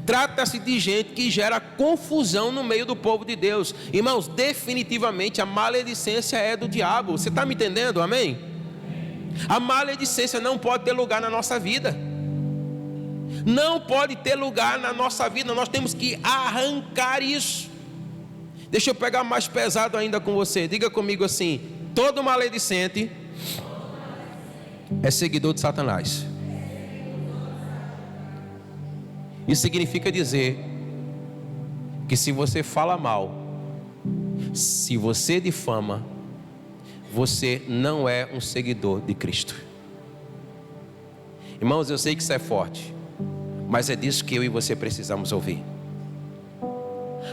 Trata-se de gente que gera confusão no meio do povo de Deus. Irmãos, definitivamente a maledicência é do diabo. Você está me entendendo? Amém? A maledicência não pode ter lugar na nossa vida. Não pode ter lugar na nossa vida. Nós temos que arrancar isso. Deixa eu pegar mais pesado ainda com você. Diga comigo assim: todo maledicente é seguidor de Satanás. Isso significa dizer que se você fala mal, se você difama, você não é um seguidor de Cristo. Irmãos, eu sei que isso é forte, mas é disso que eu e você precisamos ouvir.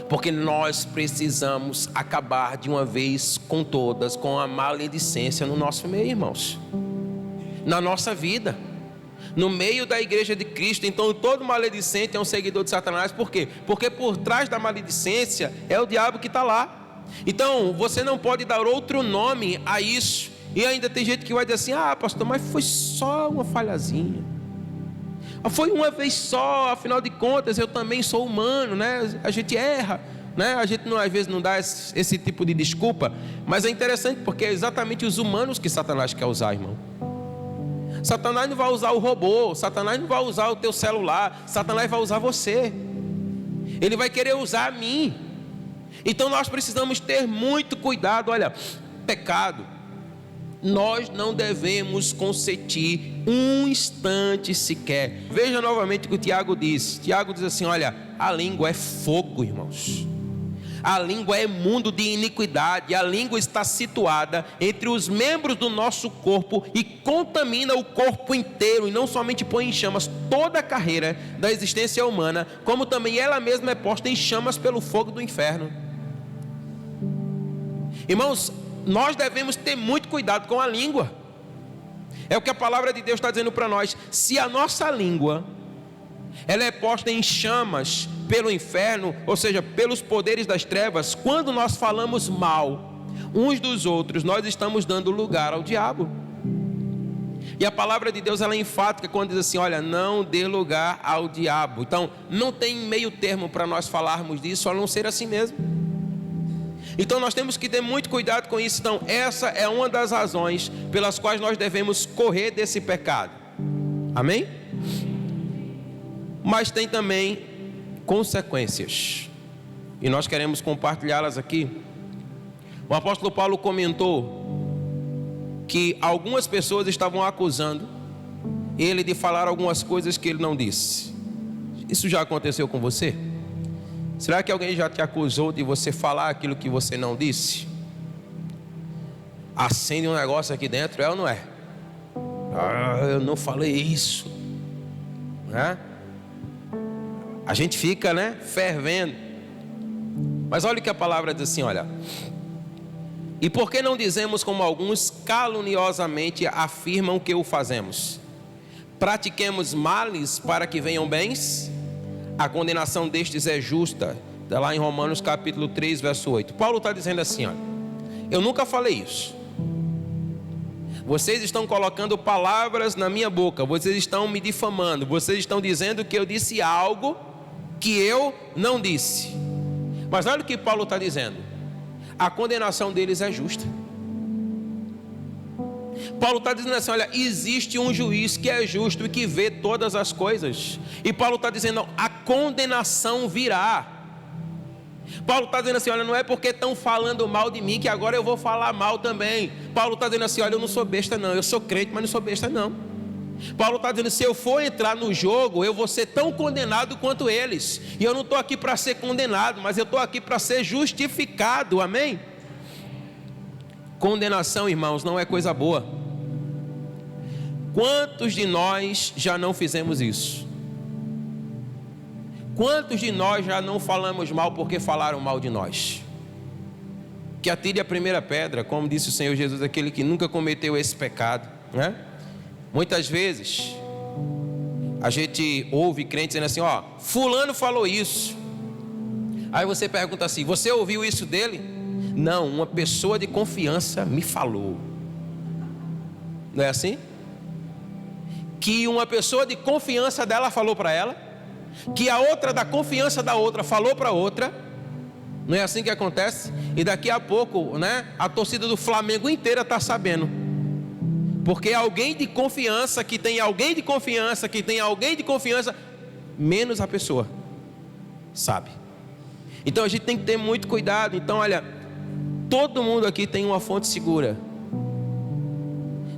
Porque nós precisamos acabar de uma vez com todas com a maledicência no nosso meio, irmãos. Na nossa vida, no meio da igreja de Cristo. Então todo maledicente é um seguidor de Satanás. Por quê? Porque por trás da maledicência é o diabo que está lá. Então você não pode dar outro nome a isso. E ainda tem gente que vai dizer assim: ah, pastor, mas foi só uma falhazinha, foi uma vez só, afinal de contas eu também sou humano, né? A gente erra, né? A gente não, às vezes não dá esse tipo de desculpa. Mas é interessante porque é exatamente os humanos que Satanás quer usar, irmão. Satanás não vai usar o robô, Satanás não vai usar o teu celular, Satanás vai usar você. Ele vai querer usar a mim. Então nós precisamos ter muito cuidado. Olha, pecado, nós não devemos consentir um instante sequer. Veja novamente o que o Tiago diz. Tiago diz assim: olha, a língua é fogo, irmãos. A língua é mundo de iniquidade. A língua está situada entre os membros do nosso corpo e contamina o corpo inteiro, e não somente põe em chamas toda a carreira da existência humana, como também ela mesma é posta em chamas pelo fogo do inferno. Irmãos, nós devemos ter muito cuidado com a língua. É o que a palavra de Deus está dizendo para nós. Se a nossa língua ela é posta em chamas pelo inferno, ou seja, pelos poderes das trevas, quando nós falamos mal uns dos outros, nós estamos dando lugar ao diabo. E a palavra de Deus ela é enfática quando diz assim: olha, não dê lugar ao diabo. Então não tem meio termo para nós falarmos disso, a não ser assim mesmo. Então nós temos que ter muito cuidado com isso. Então essa é uma das razões pelas quais nós devemos correr desse pecado. Amém? Mas tem também consequências, e nós queremos compartilhá-las aqui. O apóstolo Paulo comentou que algumas pessoas estavam acusando ele de falar algumas coisas que ele não disse. Isso já aconteceu com você? Será que alguém já te acusou de você falar aquilo que você não disse? Acende um negócio aqui dentro, é ou não é? Ah, eu não falei isso, né? A gente fica, né, fervendo. Mas olha o que a palavra diz assim, olha: e por que não dizemos como alguns caluniosamente afirmam que o fazemos? Pratiquemos males para que venham bens? A condenação destes é justa. Está lá em Romanos capítulo 3, verso 8. Paulo está dizendo assim, olha: eu nunca falei isso. Vocês estão colocando palavras na minha boca, vocês estão me difamando, vocês estão dizendo que eu disse algo que eu não disse. Mas olha o que Paulo está dizendo: a condenação deles é justa. Paulo está dizendo assim, olha, existe um juiz que é justo e que vê todas as coisas. E Paulo está dizendo, a condenação virá. Paulo está dizendo assim, olha, não é porque estão falando mal de mim que agora eu vou falar mal também. Paulo está dizendo assim, olha, eu não sou besta não, eu sou crente, mas não sou besta não. Paulo está dizendo, se eu for entrar no jogo, eu vou ser tão condenado quanto eles. E eu não estou aqui para ser condenado, mas eu estou aqui para ser justificado, amém? Condenação, irmãos, não é coisa boa. Quantos de nós já não fizemos isso? Quantos de nós já não falamos mal porque falaram mal de nós? Que atire a primeira pedra, como disse o Senhor Jesus, aquele que nunca cometeu esse pecado, né? Muitas vezes a gente ouve crentes dizendo assim, ó, fulano falou isso. Aí você pergunta assim, você ouviu isso dele? Não, uma pessoa de confiança me falou. Não é assim? Que uma pessoa de confiança dela falou para ela. que a outra da confiança da outra falou para a outra. Não é assim que acontece? E daqui a pouco, né, a torcida do Flamengo inteira está sabendo. Porque alguém de confiança, que tem alguém de confiança, que tem alguém de confiança, menos a pessoa sabe. Então a gente tem que ter muito cuidado. Então olha, todo mundo aqui tem uma fonte segura.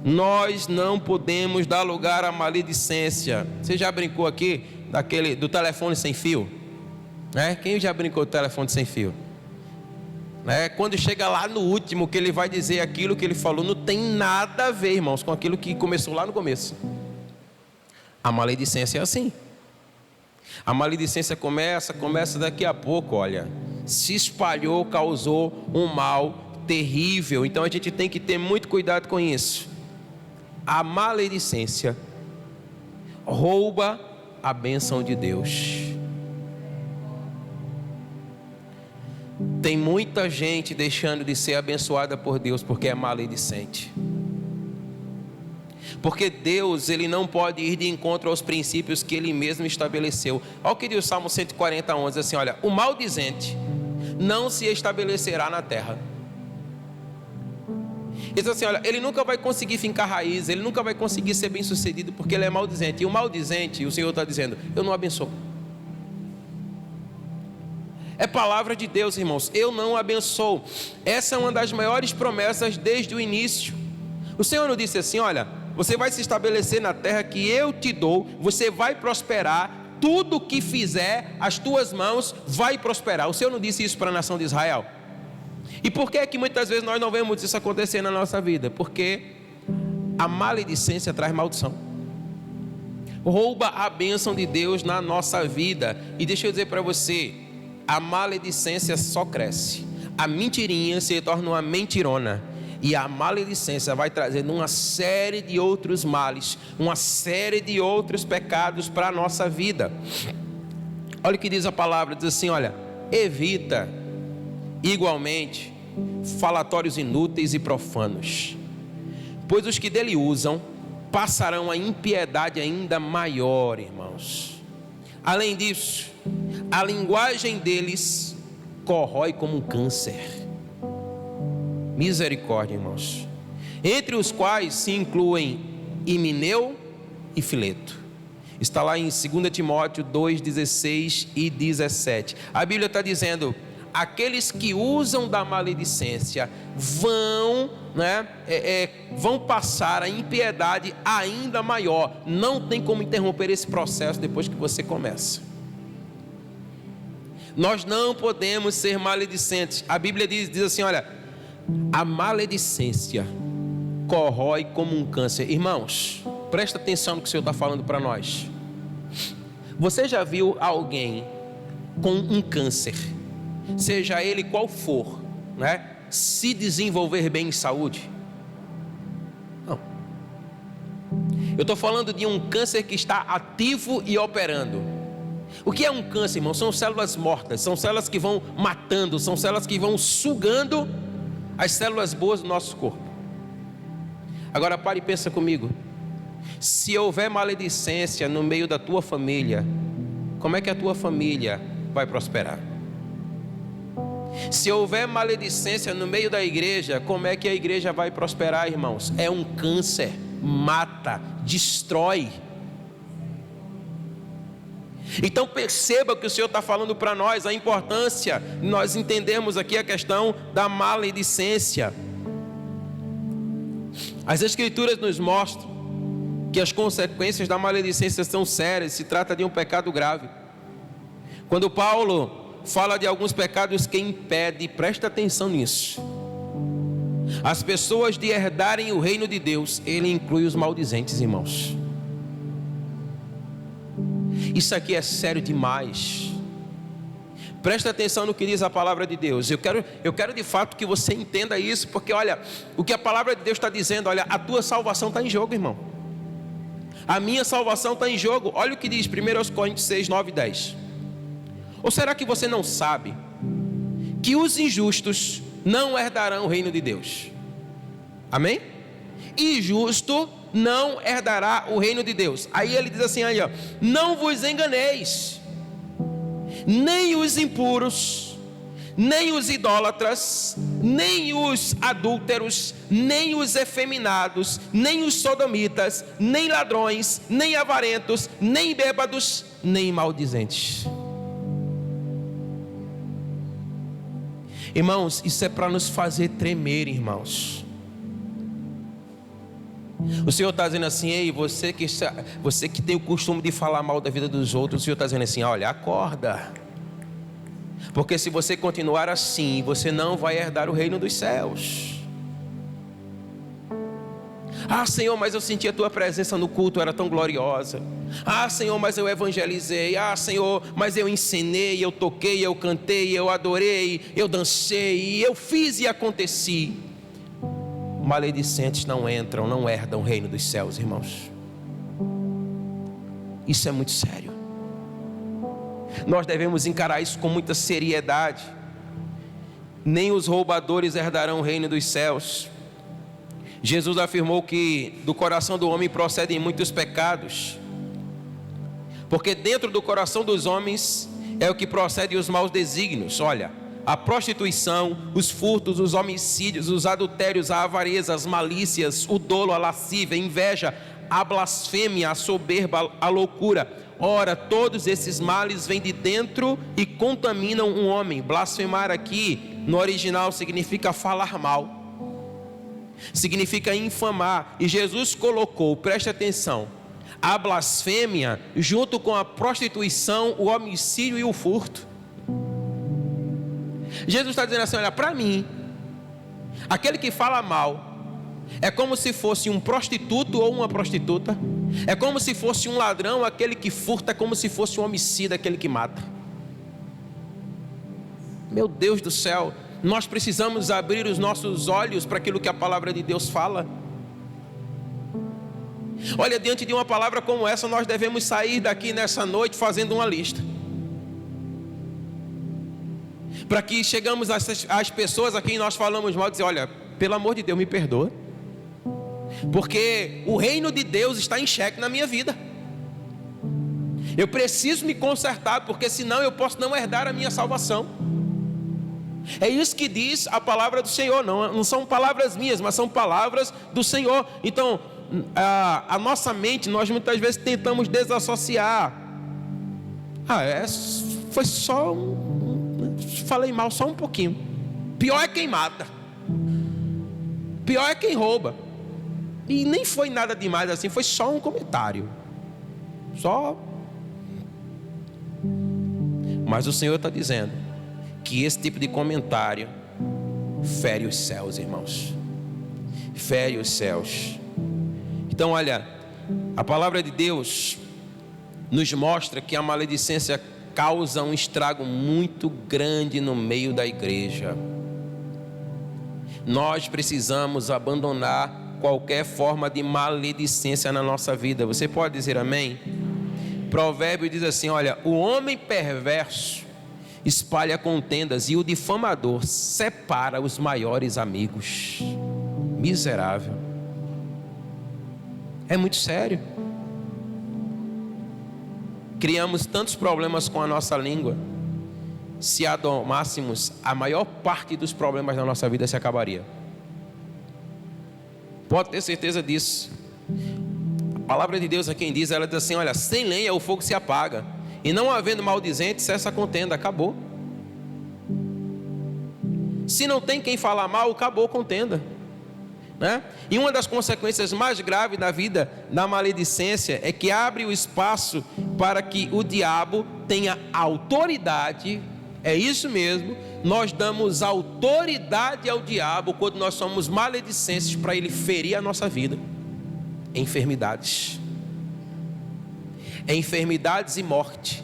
Nós não podemos dar lugar à maledicência. Você já brincou aqui do telefone sem fio? Né? Quem já brincou do telefone sem fio? Né? Quando chega lá no último, que ele vai dizer aquilo que ele falou, não tem nada a ver, irmãos, com aquilo que começou lá no começo. A maledicência é assim. A maledicência começa daqui a pouco, olha, se espalhou, causou um mal terrível. Então a gente tem que ter muito cuidado com isso. A maledicência rouba a bênção de Deus. Tem muita gente deixando de ser abençoada por Deus porque é maledicente. Porque Deus, Ele não pode ir de encontro aos princípios que Ele mesmo estabeleceu. Olha o que diz o Salmo 140:11, diz assim, olha, o maldizente não se estabelecerá na terra. Diz assim, olha, ele nunca vai conseguir fincar raiz, ele nunca vai conseguir ser bem sucedido, porque ele é maldizente. E o maldizente, o Senhor está dizendo, eu não abençoo. É palavra de Deus, irmãos, eu não abençoo. Essa é uma das maiores promessas desde o início. O Senhor não disse assim, olha, você vai se estabelecer na terra que eu te dou, você vai prosperar, tudo que fizer as tuas mãos vai prosperar. O Senhor não disse isso para a nação de Israel? E por que é que muitas vezes nós não vemos isso acontecer na nossa vida? Porque a maledicência traz maldição, rouba a bênção de Deus na nossa vida. E deixa eu dizer para você, a maledicência só cresce, a mentirinha se torna uma mentirona, e a maledicência vai trazendo uma série de outros males, uma série de outros pecados para a nossa vida. Olha o que diz a palavra, diz assim, olha, evita igualmente falatórios inúteis e profanos, pois os que dele usam passarão a impiedade ainda maior, irmãos. Além disso, a linguagem deles corrói como um câncer. Misericórdia, irmãos. Entre os quais se incluem Himeneu e Fileto. Está lá em 2 Timóteo 2:16 e 17. A Bíblia está dizendo, aqueles que usam da maledicência vão passar a impiedade ainda maior. Não tem como interromper esse processo depois que você começa. Nós não podemos ser maledicentes. A Bíblia diz assim, olha, a maledicência corrói como um câncer. Irmãos, presta atenção no que o Senhor está falando para nós. Você já viu alguém com um câncer, seja ele qual for, né, se desenvolver bem em saúde? Não. Eu estou falando de um câncer que está ativo e operando. O que é um câncer, irmão? São células mortas, são células que vão matando, são células que vão sugando as células boas do nosso corpo. Agora pare e pensa comigo. Se houver maledicência no meio da tua família, como é que a tua família vai prosperar? Se houver maledicência no meio da igreja, como é que a igreja vai prosperar, irmãos? É um câncer, mata, destrói. Então perceba que o Senhor está falando para nós a importância de nós entendermos aqui a questão da maledicência. As Escrituras nos mostram que as consequências da maledicência são sérias, se trata de um pecado grave. Quando Paulo fala de alguns pecados que impedem, presta atenção nisso, as pessoas de herdarem o reino de Deus, ele inclui os maldizentes, irmãos. Isso aqui é sério demais. Presta atenção no que diz a palavra de Deus. Eu quero de fato que você entenda isso, porque olha, o que a palavra de Deus está dizendo, olha, a tua salvação está em jogo, irmão. A minha salvação está em jogo. Olha o que diz 1 Coríntios 6, 9 e 10. Ou será que você não sabe que os injustos não herdarão o reino de Deus? Amém? Injusto não herdará o reino de Deus. Aí ele diz assim, aí, ó, não vos enganeis, nem os impuros, nem os idólatras, nem os adúlteros, nem os efeminados, nem os sodomitas, nem ladrões, nem avarentos, nem bêbados, nem maldizentes. Irmãos, isso é para nos fazer tremer, irmãos. O Senhor está dizendo assim: ei, você que tem o costume de falar mal da vida dos outros, o Senhor está dizendo assim: olha, acorda. Porque se você continuar assim, você não vai herdar o reino dos céus. Ah, Senhor, mas eu senti a tua presença no culto, era tão gloriosa. Ah, Senhor, mas eu evangelizei. Ah, Senhor, mas eu ensinei, eu toquei, eu cantei, eu adorei, eu dancei, eu fiz e aconteci. Maledicentes não entram, não herdam o reino dos céus, irmãos. Isso é muito sério. Nós devemos encarar isso com muita seriedade. Nem os roubadores herdarão o reino dos céus. Jesus afirmou que do coração do homem procedem muitos pecados, porque dentro do coração dos homens é o que procede os maus desígnios. Olha, a prostituição, os furtos, os homicídios, os adultérios, a avareza, as malícias, o dolo, a lascívia, a inveja, a blasfêmia, a soberba, a loucura. Ora, todos esses males vêm de dentro e contaminam um homem. Blasfemar aqui no original significa falar mal, significa infamar. E Jesus colocou, preste atenção, a blasfêmia junto com a prostituição, o homicídio e o furto. Jesus está dizendo assim: olha, para mim, aquele que fala mal é como se fosse um prostituto ou uma prostituta. É como se fosse um ladrão, aquele que furta. É como se fosse um homicida, aquele que mata. Meu Deus do céu, nós precisamos abrir os nossos olhos para aquilo que a palavra de Deus fala. Olha, diante de uma palavra como essa, nós devemos sair daqui nessa noite fazendo uma lista, para que chegamos às pessoas a quem nós falamos mal, dizer: olha, pelo amor de Deus, me perdoa, porque o reino de Deus está em xeque na minha vida. Eu preciso me consertar, porque senão eu posso não herdar a minha salvação. É isso que diz a palavra do Senhor. Não são palavras minhas, mas são palavras do Senhor. Então, a nossa mente, nós muitas vezes tentamos desassociar. Foi só falei mal só um pouquinho. Pior é quem mata, pior é quem rouba. E nem foi nada demais assim, foi só um comentário. Mas o Senhor está dizendo que esse tipo de comentário fere os céus, irmãos. Fere os céus. Então, olha, a palavra de Deus nos mostra que a maledicência causa um estrago muito grande no meio da igreja. Nós precisamos abandonar qualquer forma de maledicência na nossa vida. Você pode dizer amém? Provérbio diz assim: olha, o homem perverso espalha contendas e o difamador separa os maiores amigos. Miserável. É muito sério. Criamos tantos problemas com a nossa língua. Se a domássemos, a maior parte dos problemas da nossa vida se acabaria. Pode ter certeza disso. A palavra de Deus é quem diz. Ela diz assim: olha, sem lenha o fogo se apaga, e não havendo maldizente cessa a contenda. Acabou. Se não tem quem falar mal, acabou a contenda, né? E uma das consequências mais graves da vida da maledicência é que abre o espaço para que o diabo tenha autoridade. É isso mesmo, nós damos autoridade ao diabo quando nós somos maledicentes, para ele ferir a nossa vida. Enfermidades e morte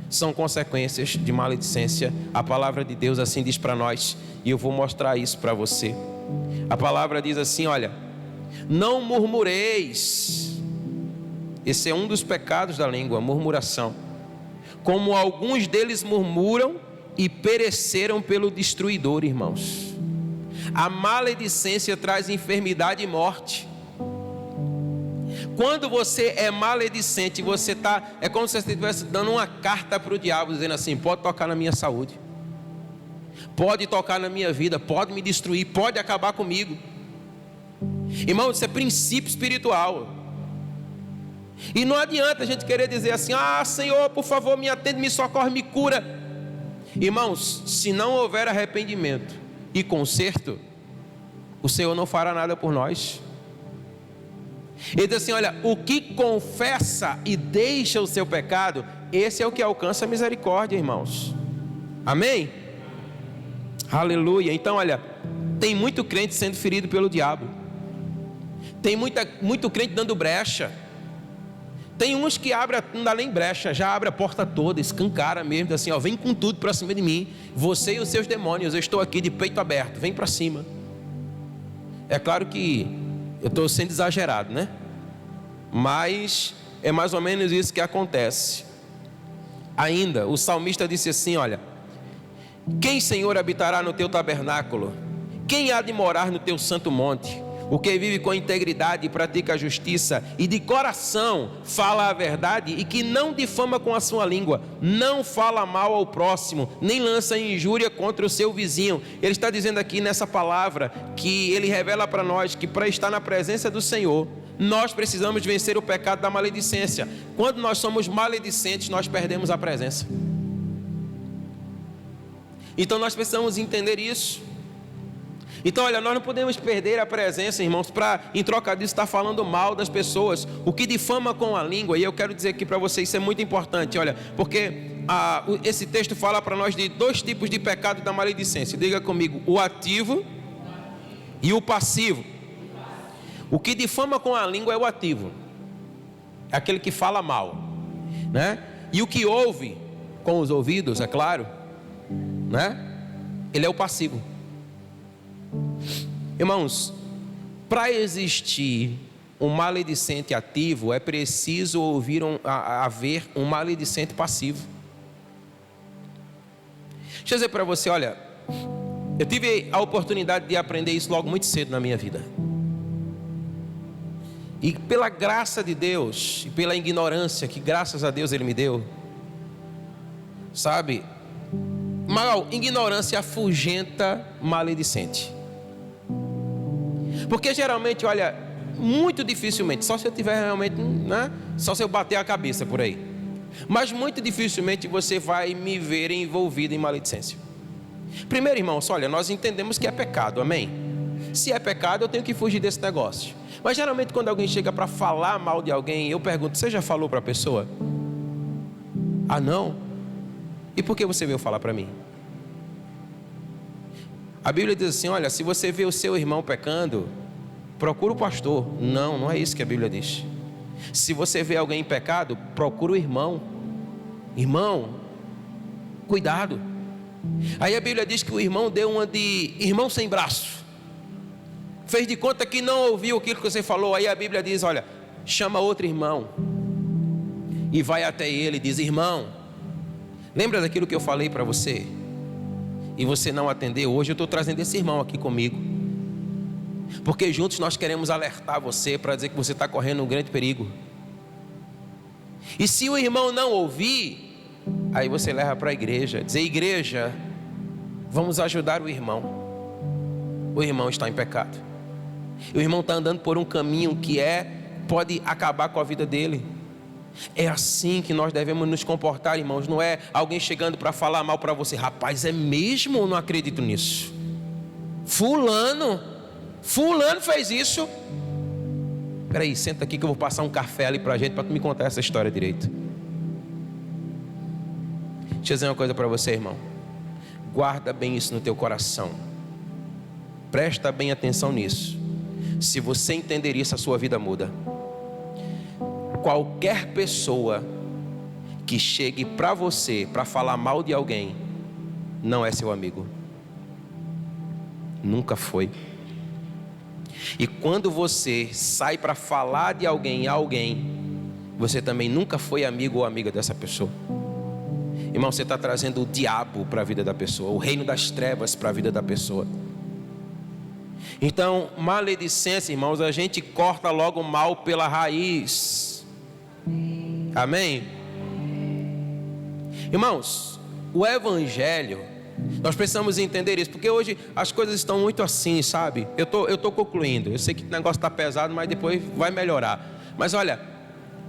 são consequências de maledicência. A palavra de Deus assim diz para nós, e eu vou mostrar isso para você. A palavra diz assim: olha, não murmureis. Esse é um dos pecados da língua, murmuração. Como alguns deles murmuram e pereceram pelo destruidor, irmãos. A maledicência traz enfermidade e morte. Quando você é maledicente, você é como se você estivesse dando uma carta para o diabo, dizendo assim: pode tocar na minha saúde, pode tocar na minha vida, pode me destruir, pode acabar comigo. Irmão, isso é princípio espiritual. E não adianta a gente querer dizer assim: ah, Senhor, por favor, me atende, me socorre, me cura. Irmãos, se não houver arrependimento e conserto, o Senhor não fará nada por nós. Ele diz assim: olha, o que confessa e deixa o seu pecado, esse é o que alcança a misericórdia, irmãos. Amém? Aleluia. Então, olha, tem muito crente sendo ferido pelo diabo. Tem muito crente dando brecha. Tem uns que abrem, não dá nem brecha, já abre a porta toda, escancara mesmo, assim, ó, vem com tudo para cima de mim, você e os seus demônios, eu estou aqui de peito aberto, vem para cima. É claro que eu estou sendo exagerado, né? Mas é mais ou menos isso que acontece. Ainda, o salmista disse assim: olha, quem, Senhor, habitará no teu tabernáculo? Quem há de morar no teu santo monte? O que vive com integridade e pratica a justiça, e de coração fala a verdade, e que não difama com a sua língua, não fala mal ao próximo, nem lança injúria contra o seu vizinho. Ele está dizendo aqui nessa palavra, que ele revela para nós, que para estar na presença do Senhor, nós precisamos vencer o pecado da maledicência. Quando nós somos maledicentes, nós perdemos a presença. Então nós precisamos entender isso. Então, olha, nós não podemos perder a presença, irmãos, para, em troca disso, estar falando mal das pessoas. O que difama com a língua, e eu quero dizer aqui para vocês, isso é muito importante, olha, porque esse texto fala para nós de dois tipos de pecado da maledicência. Diga comigo: o ativo e o passivo. O que difama com a língua é o ativo, é aquele que fala mal, né? E o que ouve com os ouvidos, é claro, né? Ele é o passivo. Irmãos, para existir um maledicente ativo, é preciso haver um maledicente passivo. Deixa eu dizer para você, olha, eu tive a oportunidade de aprender isso logo muito cedo na minha vida. E pela graça de Deus, e pela ignorância que graças a Deus Ele me deu, sabe, ignorância afugenta maledicente. Porque geralmente, olha, muito dificilmente, só se eu tiver realmente, né? Só se eu bater a cabeça por aí. Mas muito dificilmente você vai me ver envolvido em maledicência. Primeiro, irmãos, olha, nós entendemos que é pecado, amém? Se é pecado, eu tenho que fugir desse negócio. Mas geralmente quando alguém chega para falar mal de alguém, eu pergunto: você já falou para a pessoa? Ah, não? E por que você veio falar para mim? A Bíblia diz assim: olha, se você vê o seu irmão pecando, procura o pastor. Não, não é isso que a Bíblia diz. Se você vê alguém em pecado, procura o irmão. Irmão, cuidado. Aí a Bíblia diz que o irmão deu uma de irmão sem braço, fez de conta que não ouviu aquilo que você falou. Aí a Bíblia diz: olha, chama outro irmão e vai até ele e diz: irmão, lembra daquilo que eu falei para você? E você não atendeu. Hoje eu estou trazendo esse irmão aqui comigo, porque juntos nós queremos alertar você, para dizer que você está correndo um grande perigo. E se o irmão não ouvir, aí você leva para a igreja, dizer: igreja, vamos ajudar o irmão. O irmão está em pecado, o irmão está andando por um caminho que pode acabar com a vida dele. É assim que nós devemos nos comportar, irmãos. Não é alguém chegando para falar mal para você: rapaz, é mesmo? Eu não acredito nisso. Fulano fez isso. Peraí, senta aqui que eu vou passar um café ali para a gente, para tu me contar essa história direito. Deixa eu dizer uma coisa para você, irmão. Guarda bem isso no teu coração. Presta bem atenção nisso. Se você entender isso, a sua vida muda. Qualquer pessoa que chegue para você para falar mal de alguém, não é seu amigo. Nunca foi. E quando você sai para falar de alguém a alguém, você também nunca foi amigo ou amiga dessa pessoa. Irmão, você está trazendo o diabo para a vida da pessoa, o reino das trevas para a vida da pessoa. Então, maledicência, irmãos, a gente corta logo o mal pela raiz. Amém? Irmãos, o Evangelho, nós precisamos entender isso, porque hoje as coisas estão muito assim, sabe? Eu tô concluindo, eu sei que o negócio está pesado, mas depois vai melhorar. Mas olha,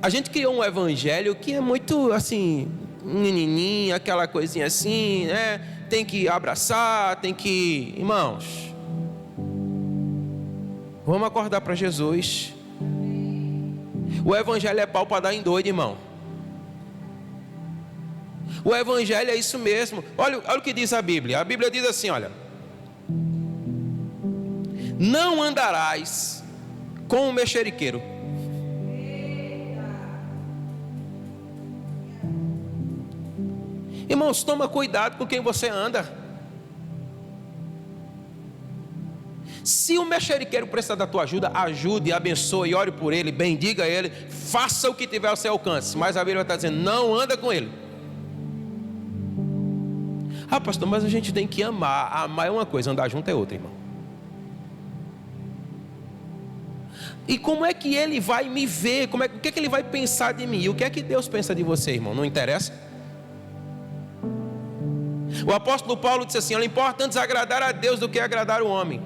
a gente criou um Evangelho que é muito assim, menininho, aquela coisinha assim, né? Tem que abraçar, tem que... Irmãos, vamos acordar para Jesus. O Evangelho é pau para dar em doido, irmão. O Evangelho é isso mesmo. Olha o que diz a Bíblia. A Bíblia diz assim, olha: não andarás com o mexeriqueiro. Irmãos, toma cuidado com quem você anda. Se o mexeriqueiro precisar da tua ajuda, ajude, abençoe, ore por ele, bendiga ele, faça o que tiver ao seu alcance. Mas a Bíblia está dizendo, não anda com ele. Ah, pastor, mas a gente tem que amar. Amar é uma coisa, andar junto é outra, irmão. E como é que ele vai me ver? O que é que ele vai pensar de mim? E o que é que Deus pensa de você, irmão? Não interessa? O apóstolo Paulo disse assim: é importante agradar a Deus do que agradar o homem.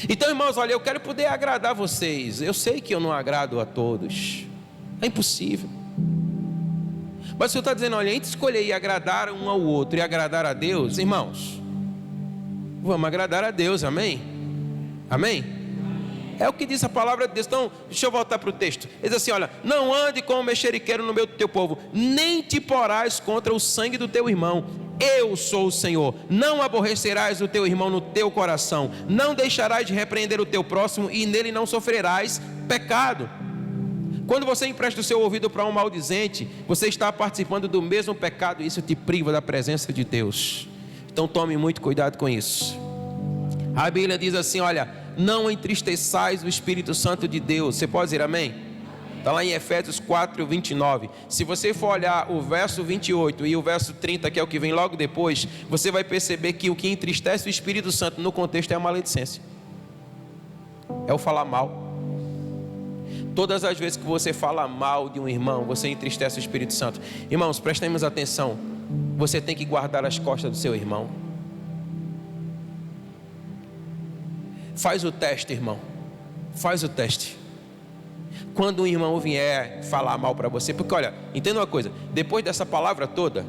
Então, irmãos, olha, eu quero poder agradar vocês. Eu sei que eu não agrado a todos, é impossível. Mas o Senhor está dizendo, olha, entre escolher e agradar um ao outro e agradar a Deus, irmãos, vamos agradar a Deus, amém? Amém? É o que diz a palavra de Deus. Então, deixa eu voltar para o texto. Ele diz assim, olha, não ande com o mexeriqueiro no meio do teu povo, nem te porás contra o sangue do teu irmão. Eu sou o Senhor. Não aborrecerás o teu irmão no teu coração, não deixarás de repreender o teu próximo, e nele não sofrerás pecado. Quando você empresta o seu ouvido para um maldizente, você está participando do mesmo pecado, e isso te priva da presença de Deus. Então tome muito cuidado com isso. A Bíblia diz assim, olha, não entristeçais o Espírito Santo de Deus. Você pode dizer amém? Está lá em Efésios 4, 29. Se você for olhar o verso 28 e o verso 30, que é o que vem logo depois, você vai perceber que o que entristece o Espírito Santo no contexto é a maledicência, é o falar mal. Todas as vezes que você fala mal de um irmão, você entristece o Espírito Santo. Irmãos, prestemos atenção. Você tem que guardar as costas do seu irmão. Faz o teste, irmão. Faz o teste. Quando um irmão vier falar mal para você, porque olha, entenda uma coisa, depois dessa palavra toda,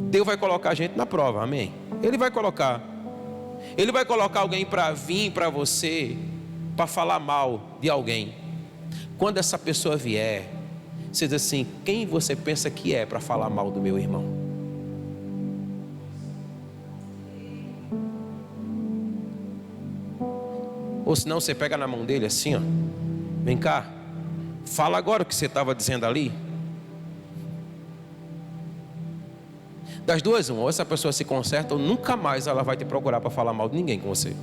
Deus vai colocar a gente na prova, amém? Ele vai colocar alguém para vir para você, para falar mal de alguém. Quando essa pessoa vier, você diz assim, quem você pensa que é para falar mal do meu irmão? Ou senão você pega na mão dele assim, ó, vem cá, fala agora o que você estava dizendo ali. Das duas, uma, ou essa pessoa se conserta, ou nunca mais ela vai te procurar para falar mal de ninguém com você.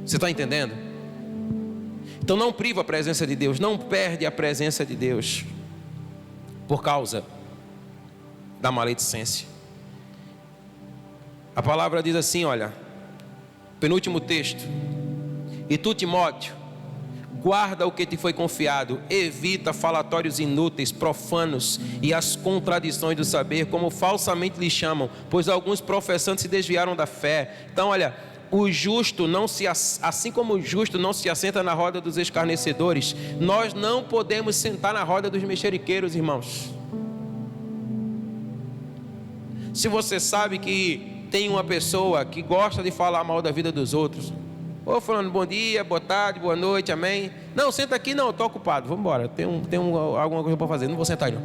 Você está entendendo? Então não priva a presença de Deus, não perde a presença de Deus por causa da maledicência. A palavra diz assim, olha, penúltimo texto: e tu, Timóteo, guarda o que te foi confiado, evita falatórios inúteis, profanos e as contradições do saber, como falsamente lhe chamam, pois alguns professantes se desviaram da fé. Então olha, o justo não se, assim como o justo não se assenta na roda dos escarnecedores, nós não podemos sentar na roda dos mexeriqueiros, irmãos. Se você sabe que tem uma pessoa que gosta de falar mal da vida dos outros, ou falando bom dia, boa tarde, boa noite, amém. Não, senta aqui, não, estou ocupado, vamos embora, alguma coisa para fazer, não vou sentar aí não.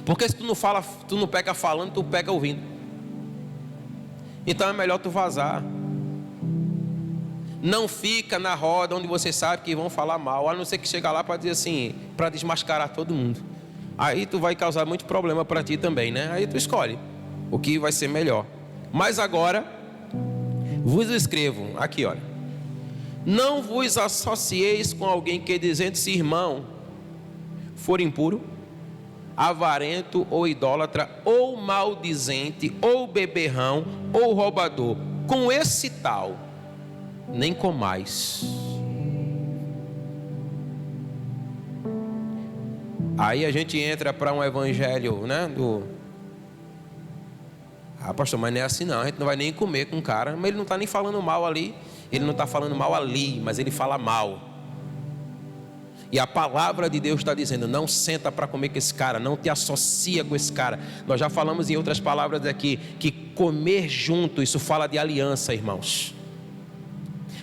Porque se tu não fala, tu não peca falando, tu peca ouvindo. Então é melhor tu vazar. Não fica na roda onde você sabe que vão falar mal, a não ser que chega lá para dizer assim, para desmascarar todo mundo. Aí tu vai causar muito problema para ti também, né? Aí tu escolhe o que vai ser melhor. Mas agora vos escrevo, aqui olha, não vos associeis com alguém que dizendo-se irmão for impuro, avarento, ou idólatra, ou maldizente, ou beberrão, ou roubador. Com esse tal, nem comais. Aí a gente entra para um evangelho, né? Pastor, mas não é assim não, a gente não vai nem comer com o cara. Mas ele não está nem falando mal ali. Ele não está falando mal ali, mas ele fala mal. E a palavra de Deus está dizendo: não senta para comer com esse cara, não te associa com esse cara. Nós já falamos em outras palavras aqui, que comer junto, isso fala de aliança, irmãos.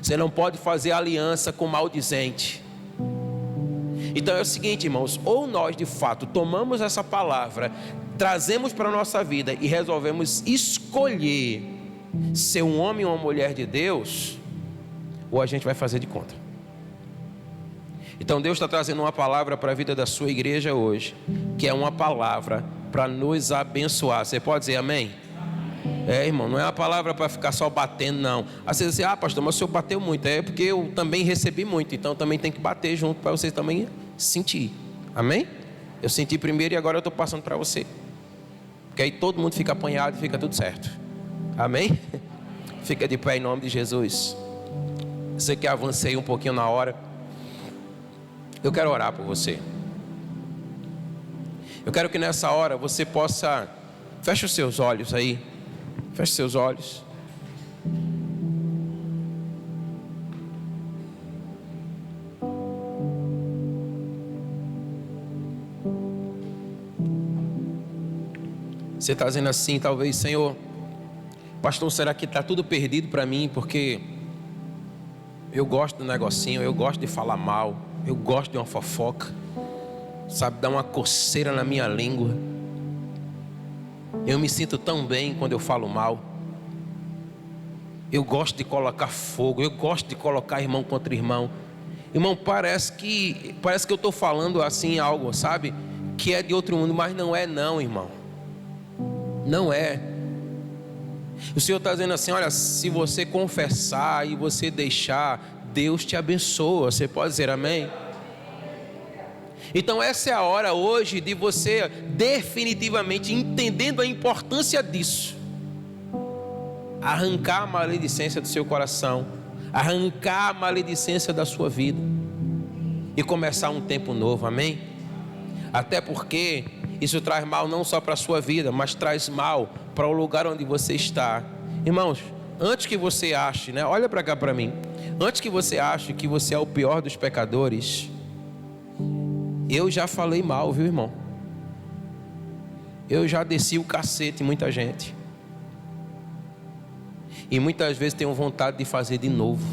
Você não pode fazer aliança com maldizente. Então é o seguinte, irmãos, ou nós de fato tomamos essa palavra, trazemos para a nossa vida e resolvemos escolher ser um homem ou uma mulher de Deus, ou a gente vai fazer de conta. Então Deus está trazendo uma palavra para a vida da sua igreja hoje, que é uma palavra para nos abençoar. Você pode dizer amém? Irmão, não é uma palavra para ficar só batendo, não. Às vezes você pastor, mas o senhor bateu muito. É porque eu também recebi muito, então também tem que bater junto para vocês também sentir. Amém? Eu senti primeiro e agora eu estou passando para você. Porque aí todo mundo fica apanhado e fica tudo certo. Amém? Fica de pé em nome de Jesus. Você que avancei um pouquinho na hora, eu quero orar por você. Eu quero que nessa hora você possa... Feche os seus olhos aí. Feche os seus olhos. Você está dizendo assim, talvez: Senhor, pastor, será que está tudo perdido para mim? Porque eu gosto do negocinho, eu gosto de falar mal, eu gosto de uma fofoca, sabe, dá uma coceira na minha língua. Eu me sinto tão bem quando eu falo mal. Eu gosto de colocar fogo, eu gosto de colocar irmão contra irmão. Irmão, parece que eu estou falando assim algo, sabe, que é de outro mundo, mas não é não, irmão. Não é. O Senhor está dizendo assim: olha, se você confessar e você deixar, Deus te abençoa. Você pode dizer amém? Então essa é a hora hoje de você definitivamente, entendendo a importância disso, arrancar a maledicência do seu coração, arrancar a maledicência da sua vida e começar um tempo novo, amém? Até porque isso traz mal não só para a sua vida, mas traz mal para o lugar onde você está. Irmãos, antes que você ache, né? Olha para cá para mim. Antes que você ache que você é o pior dos pecadores, eu já falei mal, viu, irmão? Eu já desci o cacete em muita gente. E muitas vezes tenho vontade de fazer de novo.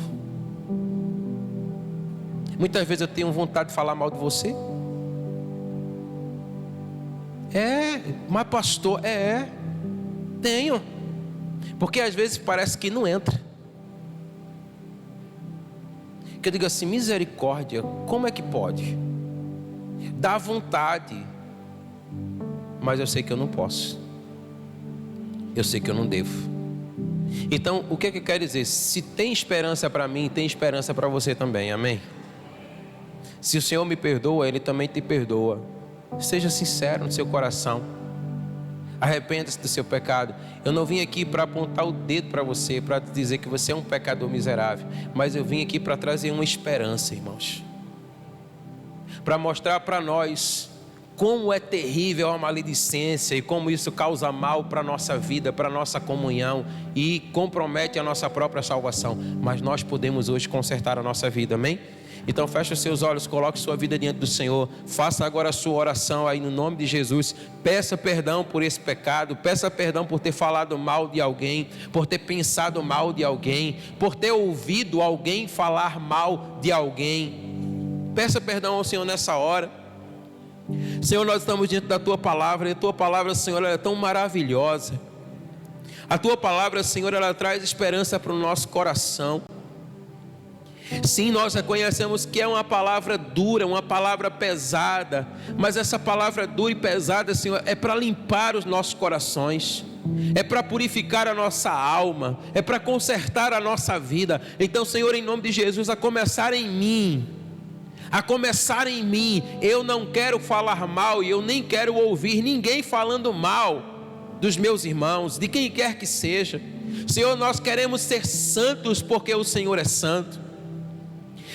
Muitas vezes eu tenho vontade de falar mal de você. Mas pastor, tenho. Porque às vezes parece que não entra. Que eu digo assim: misericórdia, como é que pode? Dá vontade, mas eu sei que eu não posso. Eu sei que eu não devo. Então, o que quer dizer? Se tem esperança para mim, tem esperança para você também, amém? Se o Senhor me perdoa, Ele também te perdoa. Seja sincero no seu coração. Arrependa-se do seu pecado. Eu não vim aqui para apontar o dedo para você, para dizer que você é um pecador miserável, mas eu vim aqui para trazer uma esperança, irmãos, para mostrar para nós como é terrível a maledicência e como isso causa mal para a nossa vida, para a nossa comunhão e compromete a nossa própria salvação. Mas nós podemos hoje consertar a nossa vida, amém? Então feche os seus olhos, coloque sua vida diante do Senhor. Faça agora a sua oração aí no nome de Jesus. Peça perdão por esse pecado. Peça perdão por ter falado mal de alguém, por ter pensado mal de alguém, por ter ouvido alguém falar mal de alguém. Peça perdão ao Senhor nessa hora. Senhor, nós estamos diante da Tua Palavra, e a Tua Palavra, Senhor, ela é tão maravilhosa. A Tua Palavra, Senhor, ela traz esperança para o nosso coração. Sim, nós reconhecemos que é uma palavra dura, uma palavra pesada, mas essa palavra dura e pesada, Senhor, é para limpar os nossos corações, é para purificar a nossa alma, é para consertar a nossa vida. Então, Senhor, em nome de Jesus, a começar em mim, a começar em mim. Eu não quero falar mal e eu nem quero ouvir ninguém falando mal dos meus irmãos, de quem quer que seja. Senhor, nós queremos ser santos porque o Senhor é santo.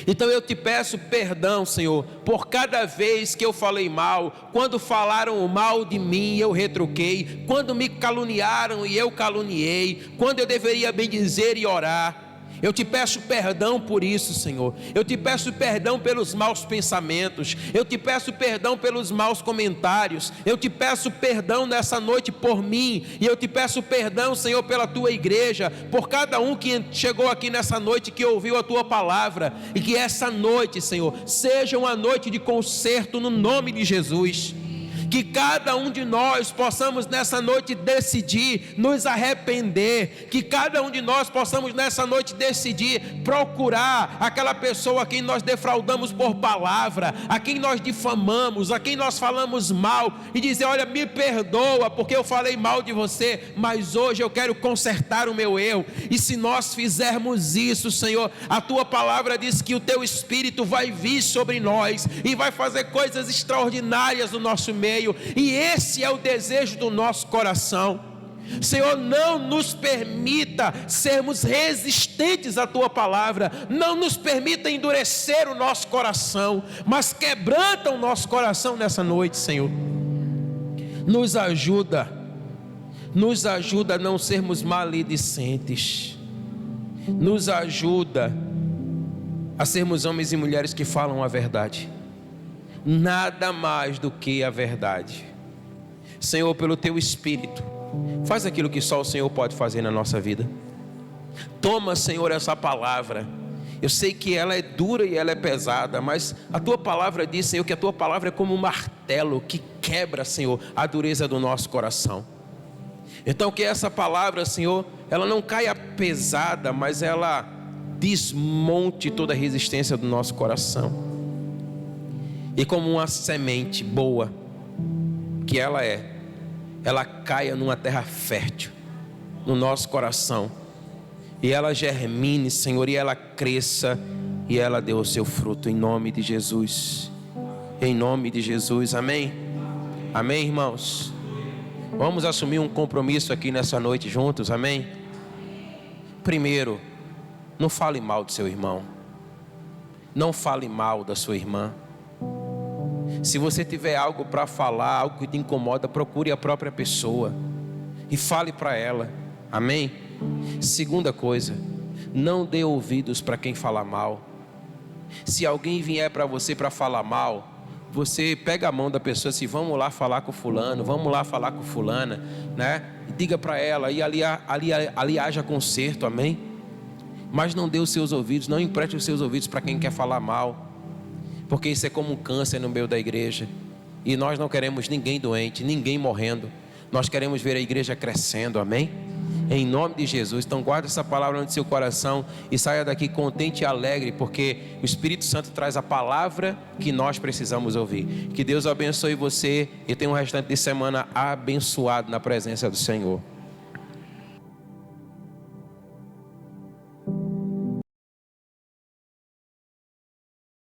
Então eu te peço perdão, Senhor, por cada vez que eu falei mal. Quando falaram mal de mim, eu retruquei. Quando me caluniaram e eu caluniei. Quando eu deveria bendizer e orar. Eu te peço perdão por isso, Senhor. Eu te peço perdão pelos maus pensamentos. Eu te peço perdão pelos maus comentários. Eu te peço perdão nessa noite por mim. E eu te peço perdão, Senhor, pela tua igreja, por cada um que chegou aqui nessa noite, que ouviu a tua palavra. E que essa noite, Senhor, seja uma noite de conserto no nome de Jesus. Que cada um de nós possamos nessa noite decidir nos arrepender. Que cada um de nós possamos nessa noite decidir procurar aquela pessoa a quem nós defraudamos por palavra, a quem nós difamamos, a quem nós falamos mal, e dizer: olha, me perdoa porque eu falei mal de você, mas hoje eu quero consertar o meu erro. E se nós fizermos isso, Senhor, a tua palavra diz que o teu Espírito vai vir sobre nós e vai fazer coisas extraordinárias no nosso meio. E esse é o desejo do nosso coração. Senhor, não nos permita sermos resistentes à tua palavra, não nos permita endurecer o nosso coração, mas quebranta o nosso coração nessa noite, Senhor. Nos ajuda a não sermos maledicentes, nos ajuda a sermos homens e mulheres que falam a verdade, nada mais do que a verdade. Senhor, pelo teu Espírito, faz aquilo que só o Senhor pode fazer na nossa vida. Toma, Senhor, essa palavra. Eu sei que ela é dura e ela é pesada, mas a tua palavra diz, Senhor, que a tua palavra é como um martelo que quebra, Senhor, a dureza do nosso coração. Então que essa palavra, Senhor, ela não caia pesada, mas ela desmonte toda a resistência do nosso coração. E como uma semente boa que ela caia numa terra fértil no nosso coração, e ela germine, Senhor, e ela cresça, e ela dê o seu fruto, em nome de Jesus. Em nome de Jesus, amém? Amém, irmãos? Vamos assumir um compromisso aqui nessa noite juntos, amém? Primeiro, não fale mal do seu irmão, não fale mal da sua irmã. Se você tiver algo para falar, algo que te incomoda, procure a própria pessoa e fale para ela, amém? Segunda coisa, não dê ouvidos para quem fala mal. Se alguém vier para você para falar mal, você pega a mão da pessoa assim: vamos lá falar com fulano, vamos lá falar com fulana, né? Diga para ela e ali haja conserto, amém? Mas não dê os seus ouvidos, não empreste os seus ouvidos para quem quer falar mal, porque isso é como um câncer no meio da igreja, e nós não queremos ninguém doente, ninguém morrendo. Nós queremos ver a igreja crescendo, amém? Em nome de Jesus. Então guarda essa palavra no seu coração e saia daqui contente e alegre, porque o Espírito Santo traz a palavra que nós precisamos ouvir. Que Deus abençoe você e tenha um restante de semana abençoado na presença do Senhor.